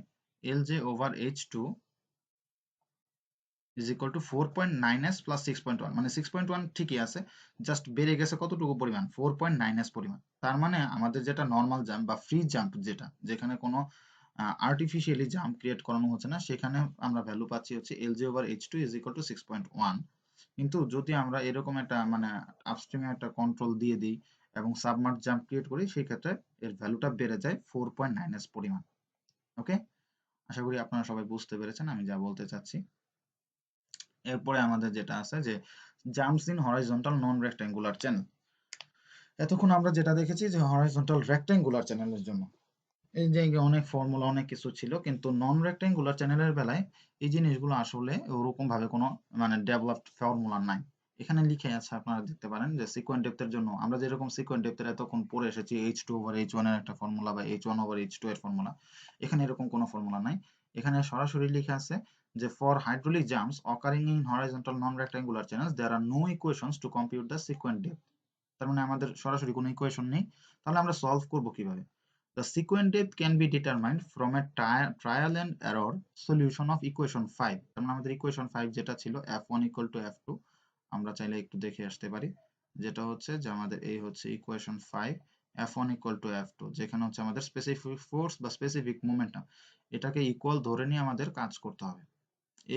Lj over H2 is equal to 4.9s plus 6.1, মানে 6.1 ঠিকই আছে, জাস্ট বেড়ে গেছে কতটুকু পরিমাণ, 4.9s পরিমাণ। তার মানে আমাদের যেটা নর্মাল জাম্প বা ফ্রি জাম্প, যেটা যেখানে কোনো আর্টিফিশিয়ালি জাম্প ক্রিয়েট করানো হচ্ছে না, সেখানে আমরা ভ্যালু পাচ্ছি হচ্ছে Lj over H2 is equal to 6.1। কিন্তু যদি আমরা এরকম একটা মানে আপস্ট্রিমে একটা কন্ট্রোল দিয়ে দিই এবং সাবমার্জ জাম্প ক্রিয়েট করি, সেই ক্ষেত্রে এর ভ্যালুটা বেড়ে যায় 4.9s পরিমাণ। ওকে, আশা করি আপনারা সবাই বুঝতে পেরেছেন আমি যা বলতে চাচ্ছি। এরপরে আমাদের যেটা আছে যে jumps in horizontal non rectangular channel. এতক্ষণ আমরা যেটা দেখেছি যে হরাইজন্টাল রেক্ট্যাঙ্গুলার চ্যানেলের জন্য এই যে অনেক ফর্মুলা অনেক কিছু ছিল, কিন্তু নন রেক্ট্যাঙ্গুলার চ্যানেলের বেলায় এই জিনিসগুলো আসলে ওরকম ভাবে কোনো মানে ডেভেলপড ফর্মুলা নাই। এখানে লিখে আছে, আপনারা দেখতে পারেন যে সিকোয়েন্ট ডেপথের জন্য আমরা যেরকম সিকোয়েন্ট ডেপথের এতক্ষণ পড়ে এসেছি H2 over H1 এর একটা ফর্মুলা বা H1 over H2 এর ফর্মুলা, এখানে এরকম কোনো ফর্মুলা নাই। এখানে সরাসরি লেখা আছে যে for hydraulic jumps occurring in horizontal non rectangular channels there are no equations to compute the sequent depth. তার মানে আমাদের সরাসরি কোনো ইকুয়েশন নেই, তাহলে আমরা সলভ করব কিভাবে? The sequent depth can be determined from a trial and error solution of equation 5। তার মানে আমাদের ইকুয়েশন 5 যেটা ছিল f1 equal to f2, আমরা চাইলে একটু দেখে আসতে পারি, যেটা হচ্ছে যে আমাদের এই হচ্ছে equation 5, f1 equal to f2, যেখানে হচ্ছে আমাদের স্পেসিফিক ফোর্স বা স্পেসিফিক মোমেন্টাম এটাকে ইকুয়াল ধরে নিয়ে আমাদের কাজ করতে হবে।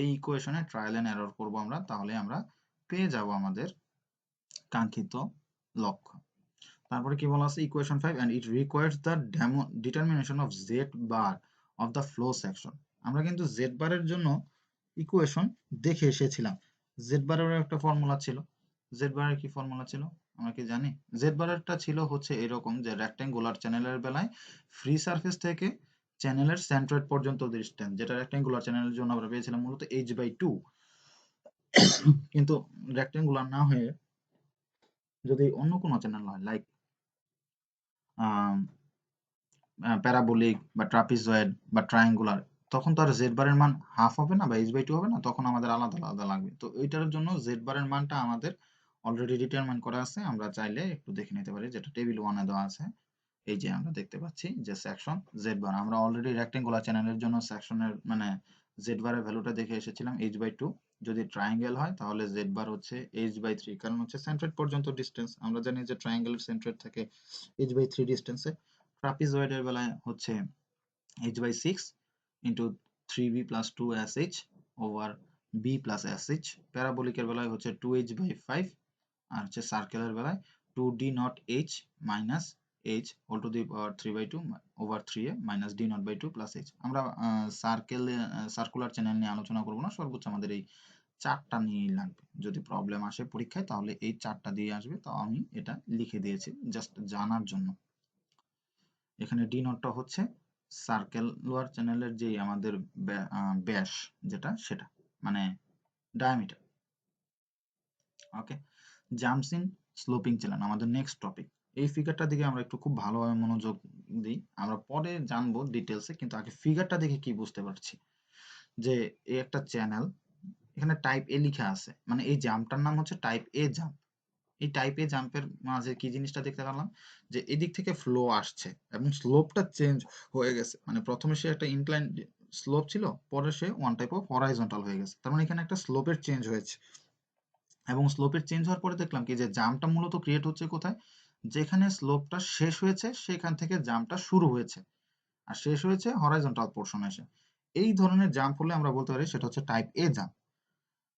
এই ইকুয়েশনে ট্রায়াল এন্ড এরর করব আমরা, তাহলে আমরা পেয়ে যাব আমাদের কাঙ্ক্ষিত লক্ষ্য। তারপরে কি বলা আছে, equation 5 and it requires the determination of z bar of the flow section। আমরা কিন্তু z বারের জন্য ইকুয়েশন দেখে এসেছিলাম। z বারের একটা ফর্মুলা ছিল, z বারের কি ফর্মুলা ছিল আমরা কি জানি? z বারেরটা ছিল হচ্ছে এরকম যে রেক্ট্যাঙ্গুলার চ্যানেলের বেলায় ফ্রি সারফেস থেকে চ্যানেলের সেন্ট্রয়েড পর্যন্ত ডিসটেন্স, যেটা রেক্ট্যাঙ্গুলার চ্যানেলের জন্য আমরা পেয়েছিলাম মূলত h/2। কিন্তু রেক্ট্যাঙ্গুলার না হয়ে যদি অন্য কোনো চ্যানেল হয়, লাইক প্যারাবোলিক বা ট্রাপিজয়েড বা ট্রায়াঙ্গুলার, তখন তো আর জেড বারের মান হাফ হবে না বা h/2 হবে না, তখন আমাদের আলাদা আলাদা লাগবে। তো এইটার জন্য জেড বারের মানটা আমাদের অলরেডি ডিটারমাইন করা আছে, আমরা চাইলে একটু দেখে নিতে পারি, যেটা টেবিল 1 এ দেওয়া আছে। এই যে আমরা দেখতে পাচ্ছি যে সেকশন জেড বার, আমরা অলরেডি রেক্টেঙ্গুলার চ্যানেলের জন্য সেকশনের মানে জেড বারের ভ্যালুটা দেখে এসেছিলাম h/2। যদি ট্রায়াঙ্গেল হয় তাহলে জেড বার হচ্ছে h/3, কারণ হচ্ছে সেন্ট্রয়েড পর্যন্ত ডিস্টেন্স, আমরা জানি যে ট্রায়াঙ্গেলের সেন্ট্রয়েড থাকে h/3 ডিস্টেন্সে। ট্রাপিজয়েডের বেলায় হচ্ছে h/6 into 3b plus 2sh over b plus sh। প্যারাবোলিকের বেলায় হচ্ছে 2h/5, আর হচ্ছে সার্কেলের বেলায় 2d not h minus h whole to the power 3/2 over 3a minus d not by 2 plus h। আমরা সার্কুলার চ্যানেল নিয়ে আলোচনা করব না, সর্বোচ্চ আমাদের এই চারটা নিয়েই লাগবে। যদি প্রবলেম আসে পরীক্ষায় তাহলে এই চারটা দিয়ে আসবে, তো আমি এটা লিখে দিয়েছি জাস্ট জানার জন্য। এখানে ডি নটটা হচ্ছে সার্কেলুলার চ্যানেলের যে আমাদের ব্যাস যেটা, সেটা মানে diameter. Okay, jumps in sloping channel আমাদের নেক্সট টপিক। এই ফিগারটার দিকে আমরা একটু খুব ভালোভাবে মনোযোগ দিই, আমরা পরে জানবো ডিটেলসে, কিন্তু আগে ফিগারটা দেখে কি বুঝতে পারছি যে এই একটা চ্যানেল, এখানে টাইপ এ লেখা আছে, মানে এই জাম্পটার নাম হচ্ছে টাইপ এ জাম্প। এই টাইপ এ জাম্পের মাঝে কি জিনিসটা দেখতে পেলাম, যে এদিক থেকে ফ্লো আসছে এবং স্লোপটা চেঞ্জ হয়ে গেছে, মানে প্রথমে সে একটা ইনক্লাইন স্লোপ ছিল, পরে সে ওয়ান টাইপ অফ হরাইজন্টাল হয়ে গেছে, তার মানে এখানে একটা স্লোপের চেঞ্জ হয়েছে। এবং স্লোপের চেঞ্জ হওয়ার পরে দেখলাম কি যে জাম্পটা মূলত ক্রিয়েট হচ্ছে কোথায়, যেখানে স্লোপটা শেষ হয়েছে সেখান থেকে জাম্পটা শুরু হয়েছে, আর শেষ হয়েছে হরাইজন্টাল পোর্শন এসে। এই ধরনের জাম্প হলে আমরা বলতে পারি সেটা হচ্ছে টাইপ এ জাম্প।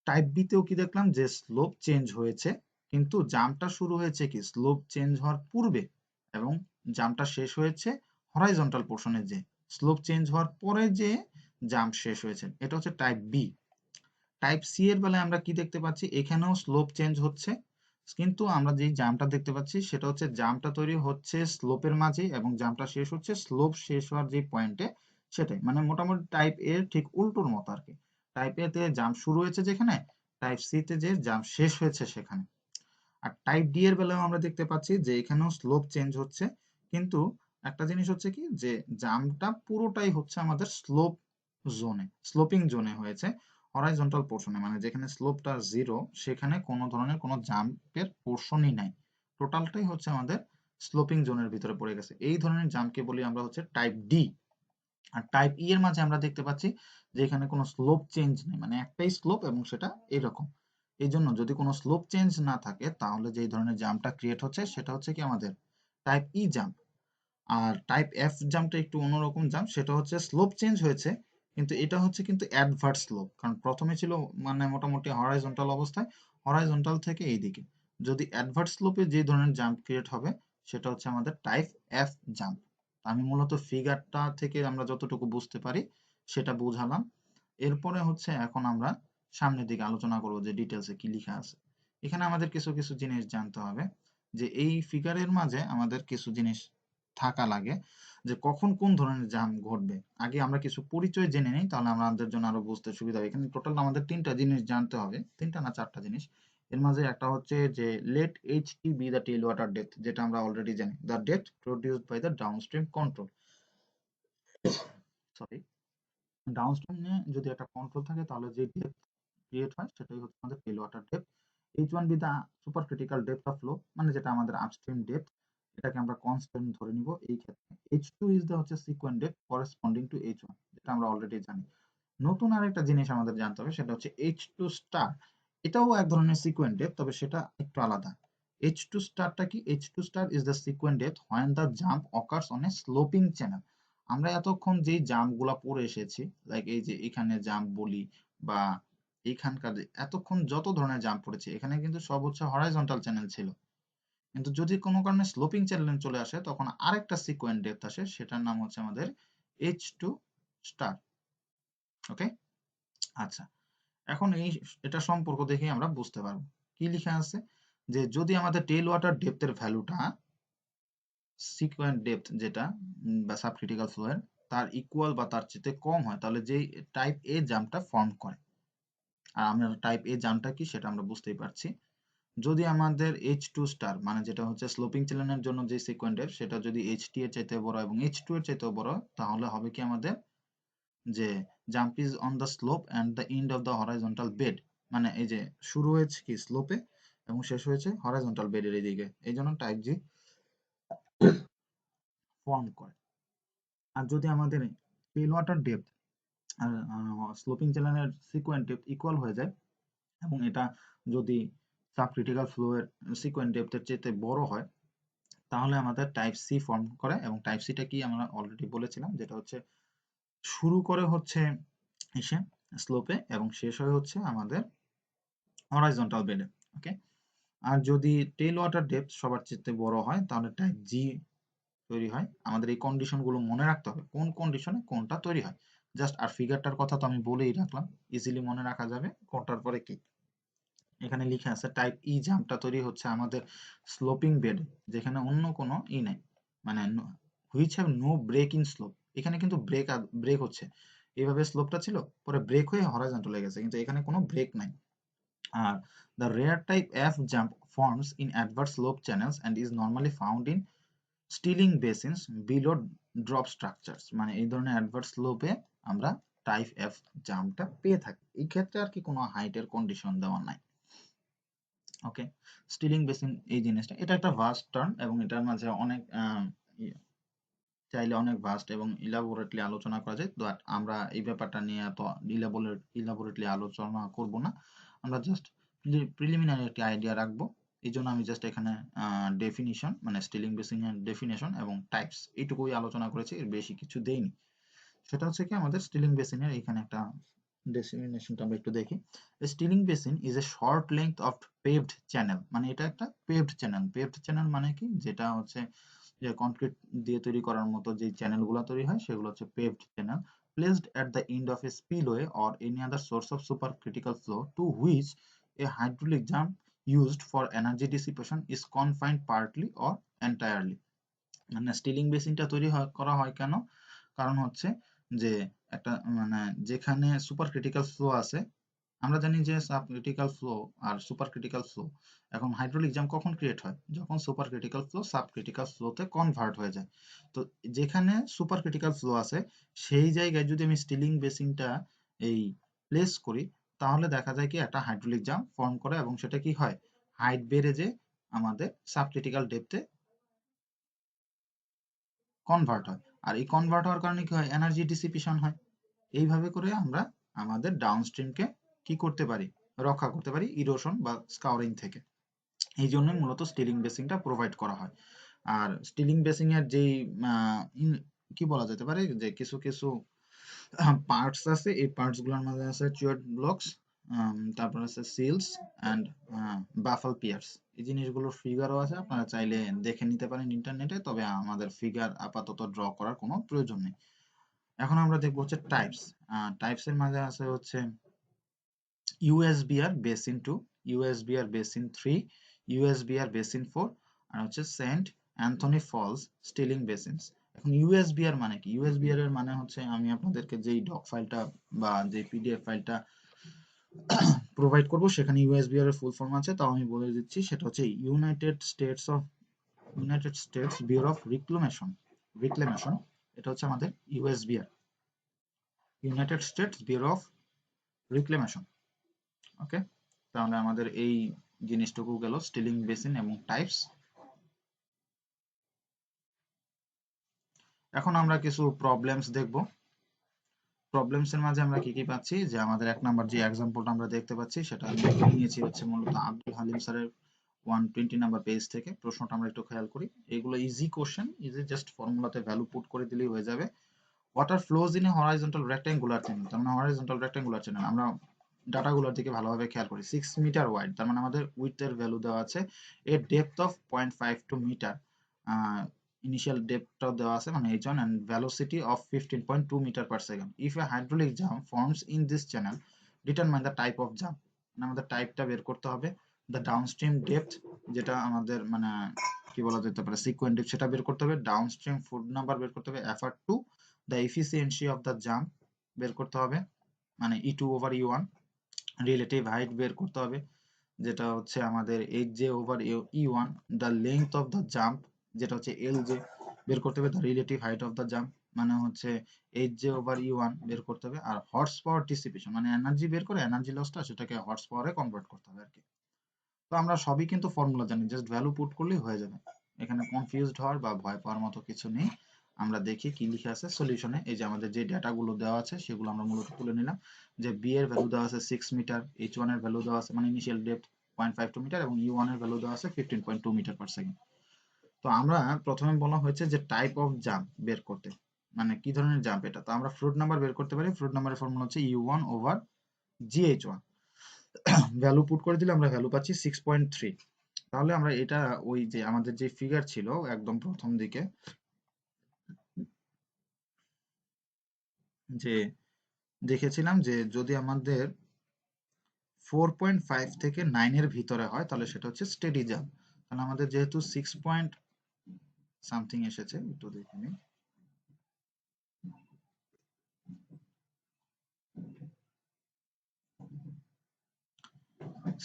টাইপ বি তেও কি দেখলাম, যে স্লোপ চেঞ্জ হয়েছে, কিন্তু জাম্পটা শুরু হয়েছে কি স্লোপ চেঞ্জ হওয়ার পূর্বে, এবং জাম্পটা শেষ হয়েছে হরাইজন্টাল পোর্শনে, যে স্লোপ চেঞ্জ হওয়ার পরে যে জাম্প শেষ হয়েছে, এটা হচ্ছে টাইপ বি। টাইপ সি এর বেলায় আমরা কি দেখতে পাচ্ছি, এখানেও স্লোপ চেঞ্জ হচ্ছে, কিন্তু আমরা যেই জাম্পটা দেখতে পাচ্ছি সেটা হচ্ছে জাম্পটা তৈরি হচ্ছে স্লোপের মাঝে এবং জাম্পটা শেষ হচ্ছে স্লোপ শেষ হওয়ার যে পয়েন্টে, সেটাই মানে মোটামুটি টাইপ এর ঠিক উল্টোর মতো আর কি। টাইপ এ তে জাম্প শুরু হয়েছে যেখানে, টাইপ সি তে যে জাম্প শেষ হয়েছে সেখানে। আর টাইপ ডি এর বেলায় আমরা দেখতে পাচ্ছি যে এখানেও স্লোপ চেঞ্জ হচ্ছে, কিন্তু একটা জিনিস হচ্ছে কি যে জাম্পটা পুরোটাই হচ্ছে আমাদের স্লোপ জোনে, স্লোপিং জোনে হয়েছে, হরাইজন্টাল পোর্শনে, মানে যেখানে স্লোপটা 0 সেখানে কোনো ধরনের কোনো জাম্পের পোর্শনই নাই, টোটালটাই হচ্ছে আমাদের স্লোপিং জোনের ভিতরে পড়ে গেছে। এই ধরনের জাম্পকে বলি আমরা হচ্ছে টাইপ ডি। আর টাইপ ই এর মাঝে আমরা দেখতে পাচ্ছি যে এখানে কোনো স্লোপ চেঞ্জ নেই, মানে একটাই স্লোপ এবং সেটা এরকম। এই জন্য যদি কোনো স্লোপ চেঞ্জ না থাকে তাহলে যে ধরনের জাম্পটা ক্রিয়েট হচ্ছে সেটা হচ্ছে কি আমাদের টাইপ ই জাম্প। আর টাইপ এফ জাম্পটা একটু অন্যরকম জাম্প, সেটা হচ্ছে স্লোপ চেঞ্জ হয়েছে, কিন্তু এটা হচ্ছে কিন্তু অ্যাডভার্স স্লোপ, কারণ প্রথমে ছিল মানে মোটামুটি হরাইজন্টাল অবস্থায়, হরাইজন্টাল থেকে এইদিকে, যদি অ্যাডভার্স স্লোপে যে ধরনের জাম্প ক্রিয়েট হবে সেটা হচ্ছে আমাদের টাইপ এফ জাম্প। আমি মূলত ফিগারটা থেকে আমরা যতটুকু বুঝতে পারি সেটা বুঝালাম। এরপরে হচ্ছে এখন আমরা সামনের দিকে আলোচনা করবো যে ডিটেলসে কি লেখা আছে। এখানে আমাদের কিছু কিছু জিনিস জানতে হবে, যে এই ফিগারের মাঝে আমাদের কিছু জিনিস থাকা লাগে, যে কখন কোন ধরনের জাম্প ঘটবে। আগে আমরা কিছু পরিচয় জেনে নিই, তাহলে আমাদের জন্য আরো বুঝতে সুবিধা হবে। এখানে টোটাল আমাদের তিনটা জিনিস জানতে হবে, তিনটা না চারটা জিনিস। এর মাঝে একটা হচ্ছে যে let H T be the tail water depth, যেটা আমরা অলরেডি জানি, the depth produced by the downstream control. Sorry, ডাউনস্ট্রিমে যদি একটা কন্ট্রোল থাকে তাহলে যে ডেপথ ক্রিয়েট হয় সেটাই হচ্ছে আমাদের tail water depth. H1 be the super critical depth of flow, মানে যেটা আমাদের আপস্ট্রিম ডেপথ, এটাকে আমরা কনস্ট্যান্ট ধরে নিব এই ক্ষেত্রে। H2 ইজ দা হচ্ছে sequent depth corresponding two H1, যেটা আমরা অলরেডি জানি। নতুন আরেকটা জিনিস আমাদের জানতে হবে, সেটা হচ্ছে H2 স্টার। এটাও এক ধরনের সিকোয়েন্ট ডেপথ, তবে সেটা একটু আলাদা। H2 স্টারটা কি? H2 star is the sequent depth when the jump occurs on a sloping channel। আমরা এতক্ষণ যেই জাম্পগুলা পড়ে এসেছি, লাইক এই যে এখানে জাম্প বলি বা এইখানকার এতক্ষণ যত ধরনের জাম্প পড়েছি, এখানে কিন্তু সব হচ্ছে হরাইজন্টাল চ্যানেল ছিল, কিন্তু যদি কোনো কারণে স্লোপিং চ্যানেল চলে আসে তখন আরেকটা সিকোয়েন্ট ডেপথ আসে, সেটার নাম হচ্ছে আমাদের H2 স্টার। ওকে, আচ্ছা, এখন এটা সম্পর্ক দেখে আমরা বুঝতে পারবো কি লেখা আছে, যে যদি আমাদের টেল ওয়াটার ডেপথের ভ্যালুটা সিকোয়েন্ট ডেপথ যেটা বা সাবক্রিটিক্যাল ফ্লো এর তার ইকুয়াল বা তার চেয়ে কম হয়, তাহলে যেই টাইপ এ জাম্পটা ফর্ম করে। আর আমরা টাইপ এ জাম্পটা কি সেটা আমরা বুঝতেই পারছি। যদি আমাদের H2 স্টার মানে যেটা হচ্ছে স্লোপিং চ্যানেলের জন্য যে সিকোয়েন্ট ডেপথ, সেটা যদি HT এর চাইতে বড় এবং H2 এর চাইতে বড়, তাহলে হবে কি আমাদের যে jump is on the slope and the end of the horizontal bed, মানে এই যে শুরু হয়েছে কি স্লোপে এবং শেষ হয়েছে হরাইজন্টাল বেডের এদিকে, এই জন্য টাইপ জি ফর্ম করে। আর যদি আমাদের টেল ওয়াটার ডেপথ আর স্লোপিং চ্যানেলের সিকোয়েন্ট ডেপথ ইকুয়াল হয়ে যায়, এবং এটা যদি সাব ক্রিটিক্যাল ফ্লো এর সিকোয়েন্ট ডেপথের চেয়ে বড় হয়, তাহলে আমাদের টাইপ সি ফর্ম করে। এবং টাইপ সিটা কি আমরা অলরেডি বলেছিলাম, যেটা হচ্ছে শুরু করে হচ্ছে এসে স্লোপে এবং শেষ হয়ে হচ্ছে আমাদের হরাইজন্টাল বেডে। ওকে, আর যদি টেল ওয়াটার ডেপথ সবার চেয়ে বড় হয়, তাহলে টাইপ জি তৈরি হয়। আমাদের এই কন্ডিশনগুলো মনে রাখতে হবে, কোন কন্ডিশনে কোনটা তৈরি হয়। জাস্ট আর ফিগারটার কথা তো আমি বলেই রাখলাম, ইজিলি মনে রাখা যাবে কোনটার পরে কি। এখানে লিখে আছে টাইপ ই জাম্পটা তৈরি হচ্ছে আমাদের স্লোপিং বেড, যেখানে অন্য কোনো ই নাই, মানে which have no break in slope. এখানে কিন্তু ব্রেক হচ্ছে, এইভাবে স্লোপটা ছিল, পরে ব্রেক হয়ে হরাইজন্টাল হয়ে গেছে, কিন্তু এখানে কোনো ব্রেক নাই। আর the rare type F jump forms in adverse slope channels and is normally found in stilling basins below drop structures. মানে এই ধরনের অ্যাডভার্স স্লোপে আমরা টাইপ এফ জাম্পটা পেয়ে থাকি। এই ক্ষেত্রে আর কি কোনো হাইটের কন্ডিশন দেওয়া নাই। ওকে, স্টিলিং বেসিন এই জিনিসটা, এটা একটা ভাস্ট টার্ম এবং এটার মাঝে অনেক চাইলে অনেক ভাস্ট এবং ইলাবোরেটলি আলোচনা করা যায়, বাট আমরা এই ব্যাপারটা নিয়ে এত ইলাবোরেটলি আলোচনা করব না। আমরা জাস্ট প্রিলিমিনারি একটি আইডিয়া রাখবো। এই জন্য আমি জাস্ট এখানে ডেফিনিশন, মানে স্টিলিং বেসিনের ডেফিনেশন এবং টাইপস এইটুকুই আলোচনা করেছি, এর বেশি কিছু দেইনি। সেটা হচ্ছে কি, আমাদের স্টিলিং বেসিনের এখানে একটা ডেফিনেশনটা আমরা একটু দেখি। Stealing basin is a short length of paved channel. মানে এটা একটা পেভড চ্যানেল। পেভড চ্যানেল মানে কি, যেটা হচ্ছে যে কনক্রিট দিয়ে তৈরি করার মতো যে চ্যানেলগুলো তৈরি হয় সেগুলো হচ্ছে paved channel, placed at the end of A spillway or any other source of super critical flow two which a hydraulic jump used for energy dissipation is confined partly or entirely। মানে stealing বেসিনটা তৈরি করা হয় কেন, কারণ হচ্ছে যে একটা মানে যেখানে সুপার ক্রিটিক্যাল ফ্লো আছে, আমরা জানি যে সাব ক্রিটিক্যাল ফ্লো আর সুপার ক্রিটিক্যাল ফ্লো, এখন হাইড্রোলিক জ্যাম কখন ক্রিয়েট হয়, যখন super critical flow sub critical ফ্লোতে কনভার্ট হয়ে যায়। তো যেখানে সুপার ক্রিটিক্যাল ফ্লো আছে সেই জায়গায় যদি আমি স্টিলিং বেসিনটা এই প্লেস করি, তাহলে দেখা যায় কি একটা হাইড্রোলিক জ্যাম ফর্ম করে এবং সেটা কি হয়, হাইট বেড়ে যে আমাদের সাব ক্রিটিক্যাল ডেপথে কনভার্ট হয়। আর এই কনভার্ট হওয়ার কারণে কি হয়, এনার্জি ডিসিপেশন হয়। এইভাবে করে আমরা আমাদের ডাউনস্ট্রিমকে কি করতে পারি, রক্ষা করতে পারি ইরোশন বা স্কাউরিং থেকে। এই জন্য মূলত স্টিলিং বেসিনটা প্রোভাইড করা হয়। আর স্টিলিং বেসিং এর যেই কি বলা যেতে পারে, যে কিছু কিছু পার্টস আছে, এই পার্টস গুলোর মধ্যে আছে চুয়ার্ড ব্লকস, তারপর আছে সিলস অ্যান্ড বাফাল পিয়ার্স। এই জিনিসগুলোর ফিগারও আছে, আপনারা চাইলে দেখে নিতে পারেন ইন্টারনেটে, তবে আমাদের ফিগার আপাতত ড্র করার কোনো প্রয়োজন নেই। এখন আমরা দেখবো হচ্ছে টাইপস। টাইপস এর মাঝে আছে হচ্ছে ইউএসবিআর বেসিন 2, ইউএসবিআর বেসিন 3, ইউএসবিআর বেসিন 4, আর হচ্ছে সেন্ট অ্যান্থনি ফলস স্টিলিং বেসিনস। এখন ইউএসবিআর মানে কি, ইউএসবিআর এর মানে হচ্ছে, আমি আপনাদেরকে যেই ডক ফাইলটা বা যে পিডিএফ ফাইলটা প্রোভাইড করব সেখানে ইউএসবিআর এর ফুল ফর্ম আছে, তাও আমি বলে দিচ্ছি। সেটা হচ্ছে United States Bureau of Reclamation. এটা হচ্ছে আমাদের USBR, United States Bureau of Reclamation. Okay, তাহলে আমাদের এই জিনিসটুকু গেল স্টিলিং বেসিন এবং টাইপস। এখন আমরা কিছু প্রবলেমস দেখব। প্রবলেমস এর মাঝে আমরা কি কি পাচ্ছি, যে আমাদের এক নাম্বার যে এক্সাম্পলটা আমরা দেখতে পাচ্ছি সেটা আমি নিয়েছি হচ্ছে মূলত আব্দুল হালিম স্যারের 120 নাম্বার পেজ থেকে। প্রশ্নটা আমরা একটু খেয়াল করি। এগুলো ইজি কোশ্চেন, ইজি, জাস্ট ফর্মুলাতে ভ্যালু পুট করে দিলেই হয়ে যাবে। Water flows in a horizontal rectangular channel. তার মানে হরাইজন্টাল রেক্ট্যাঙ্গুলার চ্যানেল, আমরা ডাটাগুলোর দিকে ভালোভাবে খেয়াল করি। 6 মিটার ওয়াইড, তার মানে আমাদের উইথের ভ্যালু দেওয়া আছে, এর ডেপথ অফ 0.52 মিটার, ইনিশিয়াল ডেপথটাও দেওয়া আছে মানে h1, and velocity of 15.2 metre per second. If a hydraulic jump forms in this channel, determine the type of jump. মানে আমাদের টাইপটা বের করতে হবে। দ্য ডাউনস্ট্রিম ডেপথ, যেটা আমাদের মানে কি বলা যেতে পারে সিকোয়েন্ট ডেপথ, সেটা বের করতে হবে। ডাউনস্ট্রিম ফুট নাম্বার বের করতে হবে। Effort to the efficiency of the jump বের করতে হবে, মানে E2/E1। রিলেটিভ হাইট বের করতে হবে, যেটা হচ্ছে আমাদের Hj/E1। The length of the jump, যেটা হচ্ছে Lj, বের করতে হবে। The relative height of the jump মানে হচ্ছে Hj/E1 বের করতে হবে। আর হর্স পাওয়ার ডিসিপেশন মানে এনার্জি বের করে এনার্জি লসটা সেটাকে হর্স পাওয়ারে কনভার্ট করতে হবে আর কি। তো আমরা সবই কিন্তু ফর্মুলা জানি, জাস্ট ভ্যালু পুট করলেই হয়ে যাবে। এখানে কনফিউজড হওয়ার বা ভয় পাওয়ার মতো কিছু নেই। আমরা দেখি কি লিখে আছে সলিউশনে। এই যে আমাদের যে ডেটাগুলো দেওয়া আছে সেগুলো আমরা মূলত তুলে নিলাম। যে বি এর ভ্যালু দেওয়া আছে 6 মিটার, এইচ ওয়ান এর ভ্যালু দেওয়া আছে মানে ইনিশিয়াল ডেপথ 0.52 মিটার এবং ইউ ওয়ান এর ভ্যালু দেওয়া আছে 15.2 মিটার পার সেকেন্ড। তো আমরা প্রথমে বলা হয়েছে যে টাইপ অফ জাম্প বের করতে, মানে কি ধরনের জাম্প এটা। তো আমরা ফ্লুইড নাম্বার বের করতে পারি। ফ্লুইড নাম্বারের ফর্মুলা হচ্ছে U one over GH one. Value put করে দিলে আমরা ভ্যালু পাচ্ছি 6.3। তাহলে আমরা এটা ওই যে আমাদের যে ফিগার ছিল একদম প্রথম দিকে, যে দেখেছিলাম যে যদি আমাদের 4.5 থেকে 9 এর ভিতরে হয় তাহলে সেটা হচ্ছে স্টেডি জাম্প। তাহলে আমাদের যেহেতু 6 পয়েন্ট সামথিং এসেছে, একটু দেখে নিই,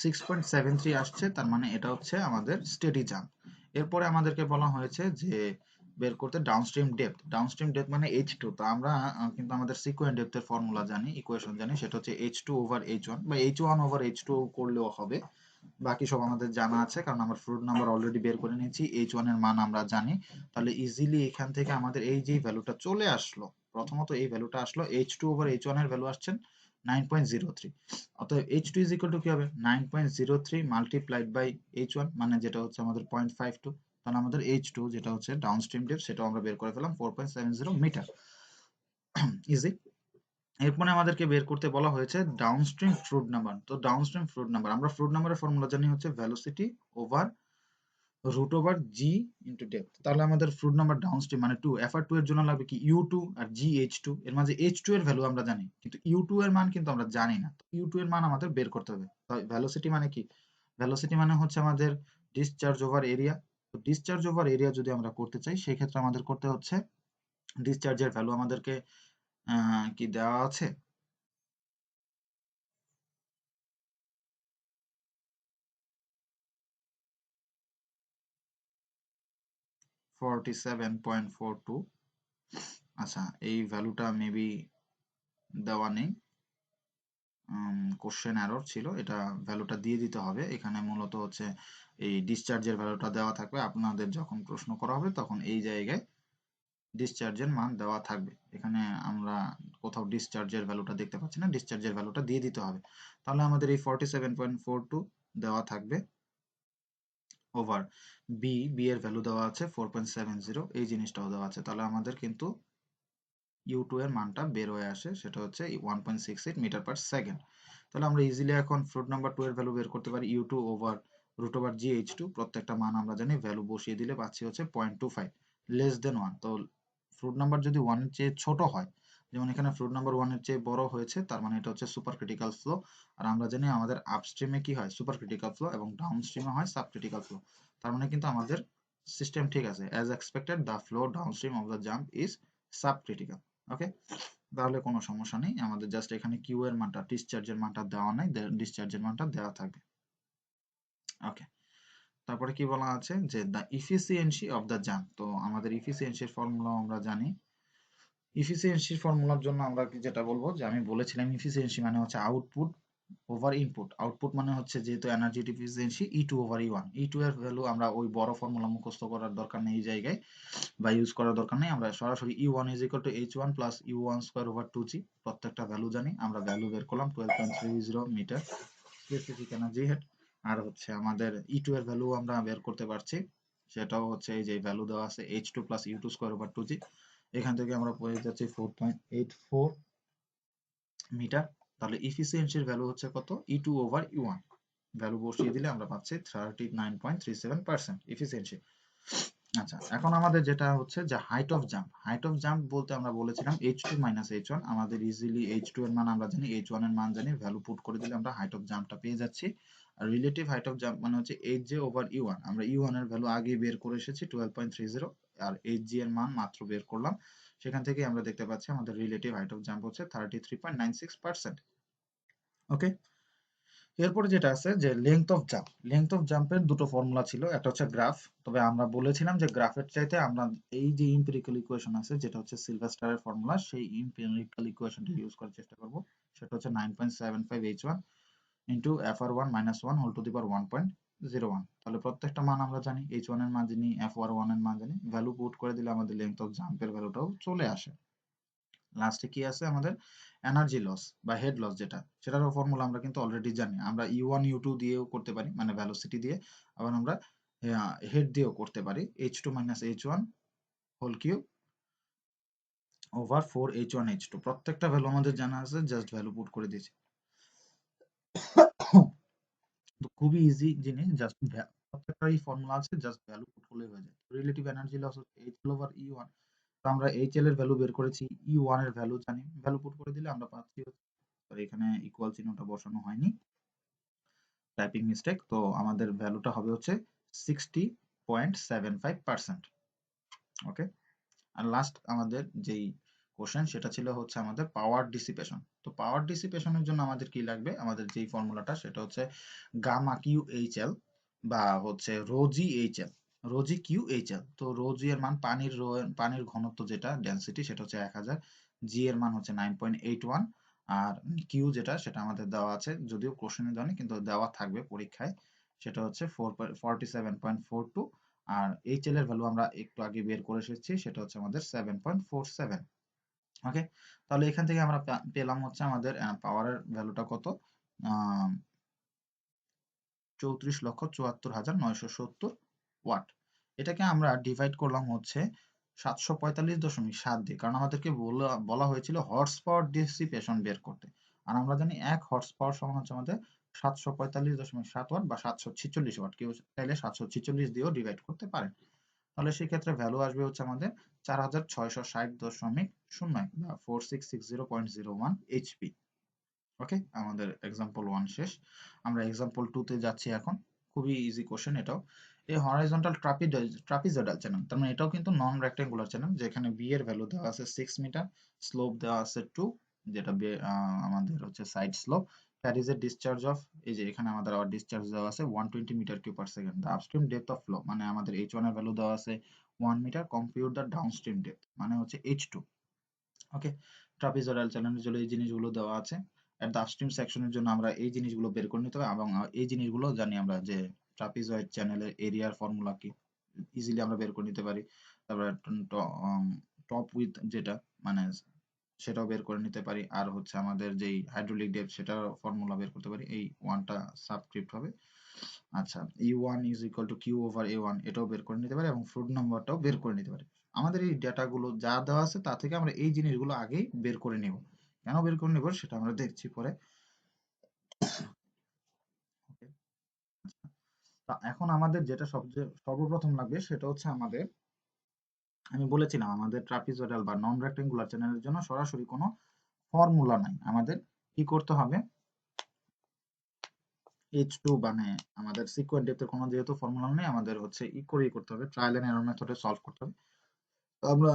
6.73 আসছে, তার মানে এটা হচ্ছে আমাদের স্টেডি জাম্প। এরপরে আমাদেরকে বলা হয়েছে যে বের করতে ডাউনস্ট্রিম ডেপথ। ডাউনস্ট্রিম ডেপথ মানে H2। তো আমরা কিন্তু আমাদের সিকোয়েন্ট ডেপথের ফর্মুলা জানি, ইকুয়েশন জানি, সেটা হচ্ছে H2 ওভার H1 বা H1 ওভার H2 করলেও হবে। বাকি সব আমাদের জানা আছে কারণ আমরা ফ্লুইড নাম্বার অলরেডি বের করে নিয়েছি, H1 এর মান আমরা জানি। তাহলে ইজিলি এখান থেকে আমাদের এই যে ভ্যালুটা চলে আসলো, প্রথমত এই ভ্যালুটা আসলো, H2 ওভার H1 এর ভ্যালু আসছেন 9.03। অতএব H2 is equal to কি হবে 9.03 মাল্টিপ্লাইড বাই H1 মানে যেটা হচ্ছে আমাদের 0.52। তাহলে আমাদের H2 যেটা হচ্ছে ডাউনস্ট্রিম ডেপথ সেটাও আমরা বের করে ফেলাম 4.70 মিটার। ইজি। এরপরে আমাদেরকে বের করতে বলা হয়েছে ডাউনস্ট্রিম ফ্লুইড নাম্বার। তো ডাউনস্ট্রিম ফ্লুইড নাম্বার, আমরা ফ্লুইড নাম্বারের ফর্মুলা জানি হচ্ছে ভেলোসিটি ওভার রুট ওভার জি ইন্টু ডেপথ। তাহলে আমাদের ফ্লুইড নাম্বার ডাউনস্ট্রিম মানে 2, FR2 এর জন্য লাগবে কি U2 আর GH2। এর মাঝে H2 এর ভ্যালু আমরা জানি কিন্তু U2 এর মান কিন্তু আমরা জানি না। তো U2 এর মান আমাদের বের করতে হবে। তাই ভেলোসিটি মানে কি, ভেলোসিটি মানে হচ্ছে আমাদের ডিসচার্জ ওভার এরিয়া। তো ডিসচার্জ ওভার এরিয়া যদি আমরা করতে চাই সেক্ষেত্রে আমাদের করতে হচ্ছে ডিসচার্জের ভ্যালু আমাদেরকে কি দেওয়া আছে, 47.42। আচ্ছা, এই ভ্যালুটা মেবি দেওয়া নেই, কোশ্চেন এরর ছিল, এটা ভ্যালুটা দিয়ে দিতে হবে। এখানে মূলত হচ্ছে এই ডিসচার্জের ভ্যালুটা দেওয়া থাকবে, আপনাদের যখন প্রশ্ন করা হবে তখন এই জায়গায় ডিসচার্জের মান দেওয়া থাকবে। এখানে আমরা কোথাও ডিসচার্জের ভ্যালুটা দেখতে পাচ্ছি না, ডিসচার্জের ভ্যালুটা দিয়ে দিতে হবে। তাহলে আমাদের এই 47.42 দেওয়া থাকবে ওভার বি এর ভ্যালু দেওয়া আছে 4.70, এই জিনিসটাও দেওয়া আছে। তাহলে আমাদের কিন্তু U2 এর মানটা বের হয়ে আসে, সেটা হচ্ছে 1.68 মিটার পার সেকেন্ড। তাহলে আমরা ইজিলি এখন ফ্লুইড নাম্বার 2 এর ভ্যালু বের করতে পারি, U2 over root over GH2। প্রত্যেকটা মান আমরা জানি, ভ্যালু বসিয়ে দিলে পাচ্ছি হচ্ছে 0.25 লেস দেন 1। তো ফ্লুইড নাম্বার যদি 1 এর চেয়ে ছোট হয়, যেমন এখানে ফ্লুইড নাম্বার 1 এর চেয়ে বড় হয়েছে, তার মানে এটা হচ্ছে সুপার ক্রিটিক্যাল ফ্লো। আর আমরা জানি আমাদের আপস্ট্রিমে কি হয় সুপার ক্রিটিক্যাল ফ্লো এবং ডাউনস্ট্রিমে হয় সাব ক্রিটিক্যাল ফ্লো। তার মানে কিন্তু আমাদের সিস্টেম ঠিক আছে। As expected the flow downstream of the jump is sub critical. Okay, তাহলে কোনো সমস্যা নেই। আমাদের জাস্ট এখানে কিউ এর মানটা, ডিসচার্জের মানটা দেওয়া নাই, ডিসচার্জের মানটা দেওয়া থাকবে। ওকে, তারপরে কি বলা আছে যে the efficiency of the jump. তো আমাদের ইফিসিয়েন্সির ফর্মুলা আমরা জানি। ইফিসিয়েন্সির ফর্মুলার জন্য আমরা যেটা বলবো, যে আমি বলেছিলাম ইফিসিয়েন্সি মানে হচ্ছে আউটপুট ওভার ইনপুট। আউটপুট মানে হচ্ছে যেহেতু energy efficiency E2 over E1। E2 এর ভ্যালু আমরা ওই বড় ফর্মুলা মুখস্থ করার দরকার নেই এই জায়গায়, বা ইউজ করার দরকার নেই। আমরা সরাসরি E1 is equal to H1 plus U1 square over 2G। প্রত্যেকটা ভ্যালু জানি, আমরা ভ্যালু বের করলাম 12.30 মিটার স্পেসিফিক এনার্জি হেড। আর হচ্ছে আমাদের E2 এর ভ্যালু আমরা বের করতে পারছি, সেটাও হচ্ছে এই যে ভ্যালু দেওয়া আছে H2 plus U2 square over 2G। এখান থেকে আমরা পেয়ে যাচ্ছি 4.84 মিটার। তাহলে ইফিসিয়েন্সির ভ্যালু হচ্ছে কত, E2 ওভার E1। ভ্যালু বসিয়ে দিলে আমরা পাচ্ছি 39.37% ইফিসিয়েন্সি। আচ্ছা, এখন আমাদের যেটা হচ্ছে যে height of jump. Height of jump বলতে আমরা বলেছিলাম H2 মাইনাস H1। আমাদের ইজিলি H2 এর মান আমরা জানি, H1 এর মান জানি, ভ্যালু পুট করে দিলে আমরা হাইট অফ জাম্পটা পেয়ে যাচ্ছি। আর রিলেটিভ হাইট অফ জাম্প মানে হচ্ছে Hj ওভার E1। আমরা E1 এর ভ্যালু আগেই বের করে এসেছি 12.30, আর Hg এর মান মাত্র বের করলাম। সেখান থেকে আমরা দেখতে পাচ্ছি আমাদের রিলেটিভ হাইট অফ জাম্প হচ্ছে 33.96%। ওকে, এরপরে যেটা আছে যে length of jump. Length of জাম্পের দুটো ফর্মুলা ছিল, একটা হচ্ছে গ্রাফ। তবে আমরা বলেছিলাম যে গ্রাফের চাইতে আমরা এই যে ইম্পিরিক্যাল ইকুয়েশন আছে যেটা হচ্ছে সিলভাস্টারের ফর্মুলা, সেই ইম্পিরিক্যাল ইকুয়েশনটা ইউজ করার চেষ্টা করব। সেটা হচ্ছে 9.75 H1 into FR1 minus 1 whole to the power 1.9। 0.01। তাহলে প্রত্যেকটা মান আমরা জানি, h1 এর মান জানি, f1 এর মান জানি, ভ্যালু পুট করে দিলে আমাদের লেন্থ অফ জাম্পের ভ্যালুটাও চলে আসে। লাস্টে কি আছে আমাদের এনার্জি লস বা হেড লস, যেটা সেটারও ফর্মুলা আমরা কিন্তু অলরেডি জানি। আমরা u1 u2 দিয়েও করতে পারি, মানে ভেলোসিটি দিয়ে, আবার আমরা হেড দিয়েও করতে পারি, h2 - h1 whole cube over 4 h1 h2। প্রত্যেকটা ভ্যালু আমাদের জানা আছে, জাস্ট ভ্যালু পুট করে দিয়েছি। তো খুবই ইজি জিনিস, জাস্ট প্রত্যেকটারই ফর্মুলা আছে, জাস্ট ভ্যালু পুট করলেই হয়ে যায়। রিলেটিভ এনার্জি লস হচ্ছে HL ওভার E1। তো আমরা HL এর ভ্যালু বের করেছি, E1 এর ভ্যালু জানি, ভ্যালু পুট করে দিলে আমরা পাচ্ছি এখানে ইকুয়াল চিহ্নটা বসানো হয়নি, টাইপিং মিস্টেক। তো আমাদের ভ্যালুটা হবে হচ্ছে 60.75%। ওকে, আর লাস্ট আমাদের যেই কোশ্চেন সেটা ছিল হচ্ছে আমাদের পাওয়ার ডিসিপেশন। তো পাওয়ার ডিসিপেশনের জন্য আমাদের কি লাগবে, আমাদের যেই ফর্মুলাটা সেটা হচ্ছে গামা কিউ এইচ এল বা হচ্ছে রোজি এইচ এল, রোজি কিউ এইচ এল। তো রোজি এর মান পানির ঘনত্ব যেটা ডেন্সিটি সেটা হচ্ছে 1000, জি এর মান হচ্ছে 9.81, আর কিউ যেটা সেটা আমাদের দেওয়া আছে, যদিও কোশ্চেনে দেওয়া নেই কিন্তু দেওয়া থাকবে পরীক্ষায়, সেটা হচ্ছে 47.42। আর এইচএল এর ভ্যালু আমরা একটু আগে বের করে এসেছি, সেটা হচ্ছে আমাদের 7.47। ওকে, তাহলে এখান থেকে আমরা পেলাম হচ্ছে আমাদের পাওয়ারের ভ্যালুটা কত, 34,74,970 ওয়াট। এটাকে আমরা ডিভাইড করলাম হচ্ছে 745.7 দিয়ে, কারণ আমাদেরকে বলা হয়েছিল হর্স পাওয়ার ডিসিপেশন বের করতে। আর আমরা জানি 1 হর্স পাওয়ার সমান হচ্ছে আমাদের 745.7 ওয়াট বা 746 ওয়াট। কেউ চাইলে 746 দিয়েও ডিভাইড করতে পারেন। তাহলে সেক্ষেত্রে ভ্যালু আসবে হচ্ছে আমাদের 4660.01 বা 4660.01 এইচপি। ওকে, আমাদের এক্সাম্পল 1 শেষ। আমরা এক্সাম্পল 2 তে যাচ্ছি এখন। খুবই ইজি কোশ্চেন এটাও। এই হরাইজন্টাল ট্রাপিজয়েডাল চ্যানেল, তার মানে এটাও কিন্তু নন রেক্টেঙ্গুলার চ্যানেল, যেখানে বি এর ভ্যালু দেওয়া আছে 6 মিটার, স্লোপ দেওয়া আছে 2, যেটা আমাদের হচ্ছে side slope. Carries a discharge of, এই যে এখানে আমাদের আবার ডিসচার্জ দেওয়া আছে 120 metre cube per second. The upstream depth of flow, মানে আমাদের h1 এর ভ্যালু দেওয়া আছে 1 metre, compute the downstream depth মানে হচ্ছে h2। ওকে, ট্রাপিজয়েডাল চ্যানেলের জন্য এই জিনিসগুলো দেওয়া আছে। এট দ্য আপস্ট্রিম সেকশনের জন্য আমরা এই জিনিসগুলো বের করে নিতে হবে, এবং এই জিনিসগুলো জানি আমরা যে ট্রাপিজয়েড চ্যানেলের এরিয়ার ফর্মুলা কি, ইজিলি আমরা বের করে নিতে পারি। তারপরে টপ উইথ যেটা মানে সেটাও বের করে নিতে পারি, আর হচ্ছে আমাদের যেই হাইড্রোলিক ডেপথ সেটার ফর্মুলা বের করতে পারি। এই ওয়ানটা সাবস্ক্রিপ্ট হবে। আচ্ছা, E1 is equal to Q over A1, এটাও বের করে নিতে পারি, এবং ফ্লুইড নাম্বারটাও বের করে নিতে পারি। আমাদের এই ডেটাগুলো যা দেওয়া আছে তা থেকে আমরা এই জিনিসগুলো আগেই বের করে নিব। কেন বের করে নিব সেটা আমরা দেখছি পরে। ওকে, তা এখন আমাদের যেটা সর্বপ্রথম লাগবে সেটা হচ্ছে আমাদের, আমি বলেছিলাম আমাদের ট্রাপিজয়েডাল বা নন রেক্টেঙ্গুলার চ্যানেলের জন্য সরাসরি কোনো ফর্মুলা নাই। আমাদের কি করতে হবে, H2 মানে আমাদের সিকোয়েন্ট ডেপথের কোনো যেহেতু ফর্মুলা নেই, আমাদের হচ্ছে করেই করতে হবে, ট্রায়াল এন্ড এরর মেথডে সলভ করতে হবে। তো আমরা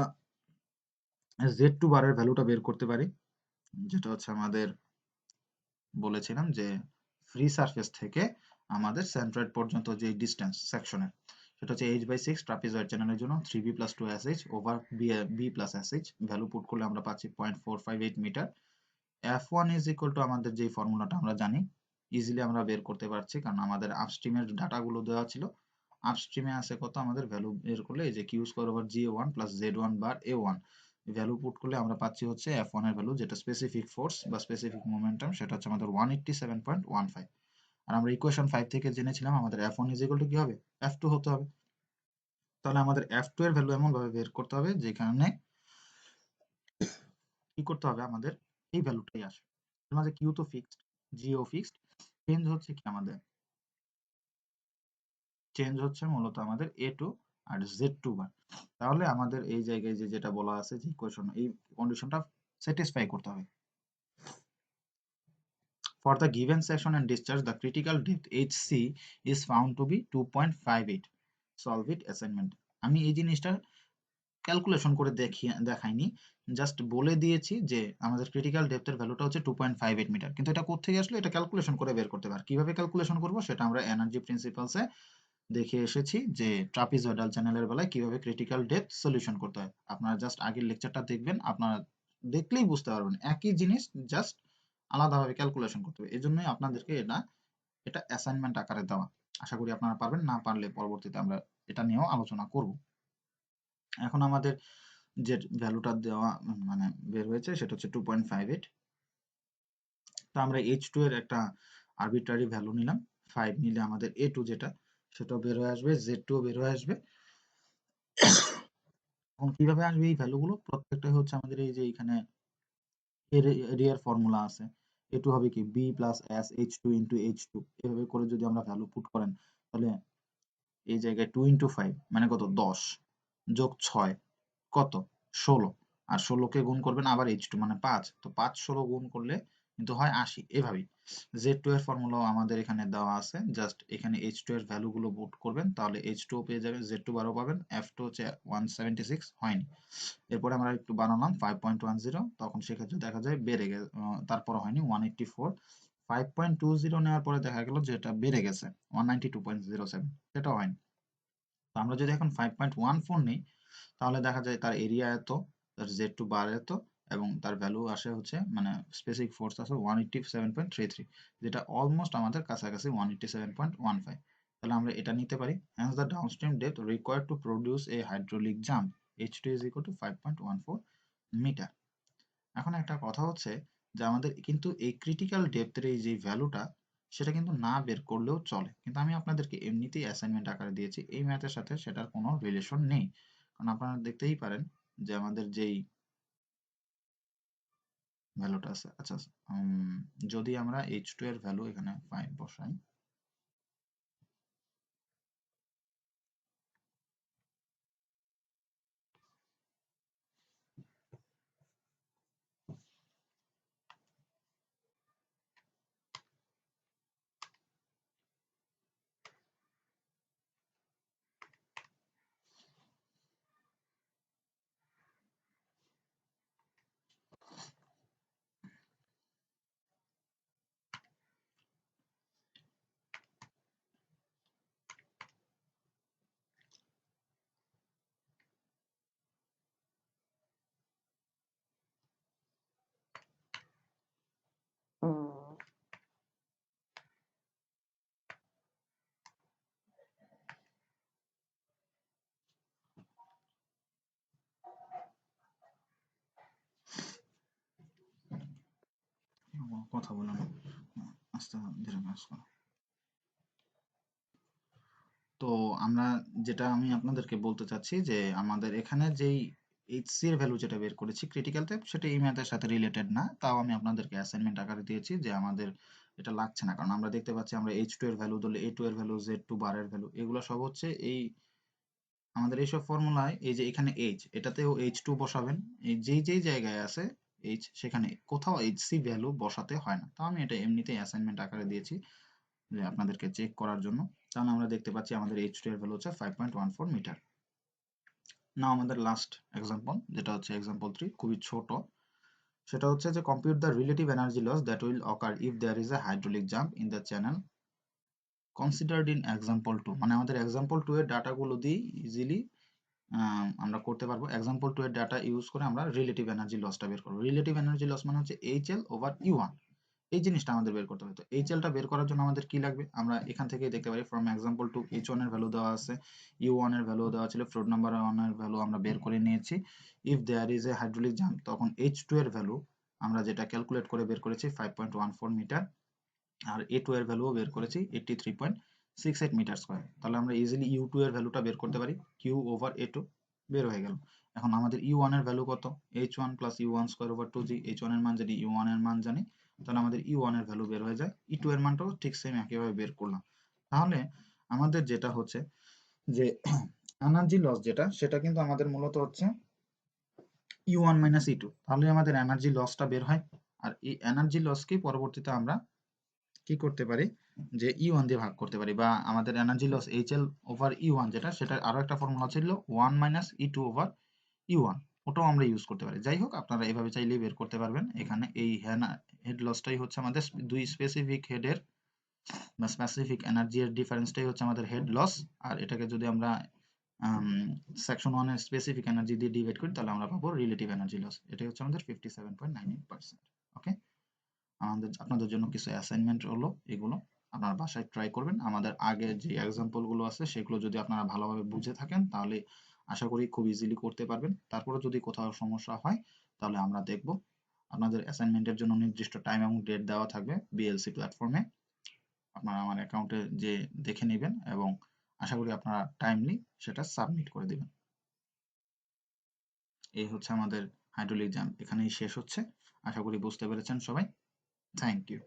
Z2 বারের ভ্যালুটা বের করতে পারি, যেটা হচ্ছে আমাদের বলেছিলাম যে ফ্রি সারফেস থেকে আমাদের সেন্ট্রয়েড পর্যন্ত যে ডিস্টেন্স সেকশনের, সেটা হচ্ছে h/6 ট্রাপিজয়েড চ্যানেলের জন্য 3b + 2sh over b + sh। Value put করলে আমরা পাচ্ছি 0.458 metre. f1 is equal two আমাদের যে ফর্মুলাটা আমরা জানি, ইজিলি আমরা বের করতে পারছি, কারণ আমাদের আপস্ট্রিমের ডাটাগুলো দেওয়া ছিল। আপস্ট্রিমে আছে কত, আমাদের ভ্যালু বের করলে এই যে Q square over G one plus জেড1 বার a1, ভ্যালু পুট করলে আমরা পাচ্ছি হচ্ছে f1 এর ভ্যালু, যেটা স্পেসিফিক ফোর্স বা স্পেসিফিক মোমেন্টাম, সেটা হচ্ছে আমাদের 187.15। আর আমরা ইকুয়েশন 5 থেকে জেনেছিলাম আমাদের f1 ইজ ইকুয়াল টু কি হবে, f2 হতে হবে। তাহলে আমাদের f2 এর ভ্যালু এমন ভাবে বের করতে হবে যেখানে কি করতে হবে, আমাদের এই ভ্যালুটাই আসে। আমাদের কিউ তো ফিক্সড, জিও ফিক্সড, চেঞ্জ হচ্ছে কি আমাদের, চেঞ্জ হচ্ছে মূলত আমাদের a2 আর z2 বার। তাহলে আমাদের এই জায়গায় যে যেটা বলা আছে যে ইকুয়েশন, এই কন্ডিশনটা স্যাটিসফাই করতে হবে। For the given section and discharge, the critical depth HC is found to be 2.58. Solve it assignment. আমি এই জিনিসটা ক্যালকুলেশন করে দেখাইনি, জাস্ট বলে দিয়েছি যে আমাদের ক্রিটিক্যাল ডেপথের ভ্যালুটা হচ্ছে 2.58 মিটার, কিন্তু এটা কোত্থেকে আসলো, এটা ক্যালকুলেশন করে বের করতে পারি। কিভাবে ক্যালকুলেশন করব সেটা আমরা এনার্জি প্রিন্সিপালসে দেখে এসেছি, যে ট্রাপিজয়েডাল চ্যানেলের বেলায় কিভাবে ক্রিটিক্যাল ডেপথ সলিউশন করতে হয়। আপনারা জাস্ট আগের লেকচারটা দেখবেন, আপনারা দেখলেই বুঝতে পারবেন একই জিনিস, জাস্ট আলাদাভাবে ক্যালকুলেশন করতে হবে। এজন্যই আপনাদেরকে এটা অ্যাসাইনমেন্ট আকারে দেওয়া। আশা করি আপনারা পারবেন, না পারলে পরবর্তীতে আমরা এটা নিয়েও আলোচনা করব। এখন আমাদের যে ভ্যালুটা দেওয়া মানে বের হয়েছে সেটা হচ্ছে 2.58। তো আমরা H2 এর একটা আরবিট্রারি ভ্যালু নিলাম, 5 নিলে আমাদের A2 যেটা সেটাও বের হয়ে আসবে, Z2 ও বের হয়ে আসবে। এখন কিভাবে আসবে এই ভ্যালুগুলো? প্রত্যেকটাই হচ্ছে আমাদের এই যে এখানে এরিয়ার ফর্মুলা আছে। A2 হবে কি B plus S H2 into H2, এভাবে করে যদি আমরা ভ্যালু পুট করেন তাহলে এই জায়গায় 2 ইন্টু 5 মানে কত, 10 যোগ 6 কত, 16, আর 16 কে গুণ করবেন আবার H2 মানে 5, তো 5 16 গুণ করলে কিন্তু হয় 80। এভাবেই Z2 এর ফর্মুলাও আমাদের এখানে দেওয়া আছে, জাস্ট এখানে H2 এর ভ্যালু গুলো পুট করবেন তাহলে H2 পেয়ে যাবেন, Z2 12 পাবেন, F2 হচ্ছে 176 হয়নি। এরপরে আমরা একটু বানালাম 5.10, তখন সেক্ষেত্রে দেখা যায় বেড়ে গেছে, তারপরে হয়নি 184। 5.20 নেওয়ার পরে দেখা গেল যে এটা বেড়ে গেছে 192.07, সেটাও হয়নি। তো আমরা যদি এখন 5.14 নিই তাহলে দেখা যায় তার এরিয়া এত, তার Z2 বার এত, এবং তার ভ্যালু আসে হচ্ছে মানে স্পেসিফিক ফোর্স আছে 187.33, যেটা অলমোস্ট আমাদের কাছাকাছি 187.15। তাহলে আমরা এটা নিতে পারি, hence the downstream depth required to produce a hydraulic jump H2 is equal to 5.14 metre. এখন একটা কথা হচ্ছে যে আমাদের কিন্তু এই ক্রিটিক্যাল ডেপথের এই যে ভ্যালুটা সেটা কিন্তু না বের করলেও চলে, কিন্তু আমি আপনাদেরকে এমনিতেই অ্যাসাইনমেন্ট আকারে দিয়েছি, এই ম্যাথের সাথে সেটার কোনো রিলেশন নেই। কারণ আপনারা দেখতেই পারেন যে আমাদের যেই ভ্যালুটা আছে, আচ্ছা যদি আমরা H2 এর ভ্যালু এখানে 5 বসাই, কথা বলে না, আস্তে ধীরে কাজ করো। তো আমরা যেটা আমি আপনাদেরকে বলতে চাচ্ছি যে আমাদের এখানে যেই এইচসি এর ভ্যালু যেটা বের করেছি ক্রিটিক্যাল ডেপথ, সেটা এই ম্যাথের সাথে রিলেটেড না, তাও আমি আপনাদেরকে অ্যাসাইনমেন্ট আকারে দিয়েছি যে আমাদের এটা লাগছে না, কারণ আমরা দেখতে পাচ্ছি আমরা H2 এর ভ্যালু ধরলে A2 এর ভ্যালু, Z2 বারের ভ্যালু, এগুলো সব হচ্ছে এই আমাদের এইসব ফর্মুলায় এই যে এখানে H, এটাতেও H2 বসাবেন, এই যেই যেই জায়গায় আছে H সেখানে কোথাও HC ভ্যালু বসাতে হয় না। তো আমি এটা এমনিতেই অ্যাসাইনমেন্ট আকারে দিয়েছি যে আপনাদেরকে চেক করার জন্য। তাহলে আমরা দেখতে পাচ্ছি আমাদের H2 এর ভ্যালু হচ্ছে 5.14 মিটার। নাও আমাদের লাস্ট এক্সাম্পল, যেটা হচ্ছে এক্সাম্পল 3, খুবই ছোট। সেটা হচ্ছে যে compute the relative energy loss that will occur if there is a hydraulic jump in the channel considered in example 2। মানে আমাদের এক্সাম্পল 2 এর ডাটাগুলো দিয়ে ইজিলি আমরা করতে পারবো। এক্সাম্পল 2 এর ডাটা ইউজ করে আমরা রিলেটিভ এনার্জি লসটা বের করবো। রিলেটিভ এনার্জি লস মানে হচ্ছে HL ওভার U1, এই জিনিসটা আমাদের বের করতে হবে। তো HL টা বের করার জন্য আমাদের কি লাগবে, আমরা এখান থেকেই দেখতে পারি ফ্রম এক্সাম্পল 2 H1 এর ভ্যালু দেওয়া আছে, U1 এর ভ্যালু দেওয়া ছিল, ফ্লুইড নাম্বার 1 এর ভ্যালু আমরা বের করে নিয়েছি। If there is a hydraulic jump, তখন H2 এর ভ্যালু আমরা যেটা ক্যালকুলেট করে বের করেছি 5.14 মিটার, আর A2 এর ভ্যালুও বের করেছি 83.68 মিটার স্কয়ার। তাহলে আমরা ইজিলি U2 এর ভ্যালুটা বের করতে পারি, Q ওভার A2 বের হয়ে গেল। এখন আমাদের U1 এর ভ্যালু কত, H1 plus U1 square over 2G, H1 এর মান জানি, U1 এর মান জানি, তাহলে আমাদের U1 এর ভ্যালু বের হয়ে যায়। E2 এর মানটাও ঠিক সেম একইভাবে বের করলাম। তাহলে আমাদের যেটা হচ্ছে যে এনার্জি লস যেটা, সেটা কিন্তু আমাদের মূলত হচ্ছে U1 মাইনাস E2, তাহলে আমাদের এনার্জি লসটা বের হয়। আর এই এনার্জি লসকে পরবর্তীতে আমরা কি করতে পারি যে E1 দিয়ে ভাগ করতে পারি, বা আমাদের energy loss HL over E1 যেটা, সেটার আরো একটা ফর্মুলা ছিল 1 মাইনাস E2 ওভার E1, ওটাও আমরা ইউজ করতে পারি। যাই হোক, আপনারা এভাবে চাইলেই বের করতে পারবেন। এখানে এই হেড লসটাই হচ্ছে আমাদের দুই স্পেসিফিক হেডের বা স্পেসিফিক এনার্জি এর ডিফারেন্সটাই হচ্ছে আমাদের হেড লস। আর এটাকে যদি আমরা সেকশন 1 এর স্পেসিফিক এনার্জি দিয়ে ডিভাইড করি তাহলে আমরা পাবো রিলেটিভ এনার্জি লস, এটাই হচ্ছে আমাদের 57.98%। ওকে, আমাদের আপনাদের জন্য কিছু অ্যাসাইনমেন্ট হলো এগুলো। আপনারা বাসায় ট্রাই করবেন। আমাদের আগে যে এক্সাম্পল গুলো আছে সেগুলো যদি আপনারা ভালোভাবে বুঝে থাকেন তাহলে আশা করি খুব ইজিলি করতে পারবেন। তারপরে যদি কোথাও সমস্যা হয় তাহলে আমরা দেখব। আপনাদের অ্যাসাইনমেন্টের জন্য নির্দিষ্ট টাইম এবং ডেট দেওয়া থাকবে বিএলসি প্ল্যাটফর্মে। আপনারা আমার অ্যাকাউন্টে যে দেখে নেবেন এবং আশা করি আপনারা টাইমলি সেটা সাবমিট করে দিবেন। এই হচ্ছে আমাদের হাইড্রোলিক জ্যাম, এখানেই শেষ হচ্ছে। আশা করি বুঝতে পেরেছেন সবাই। Thank you.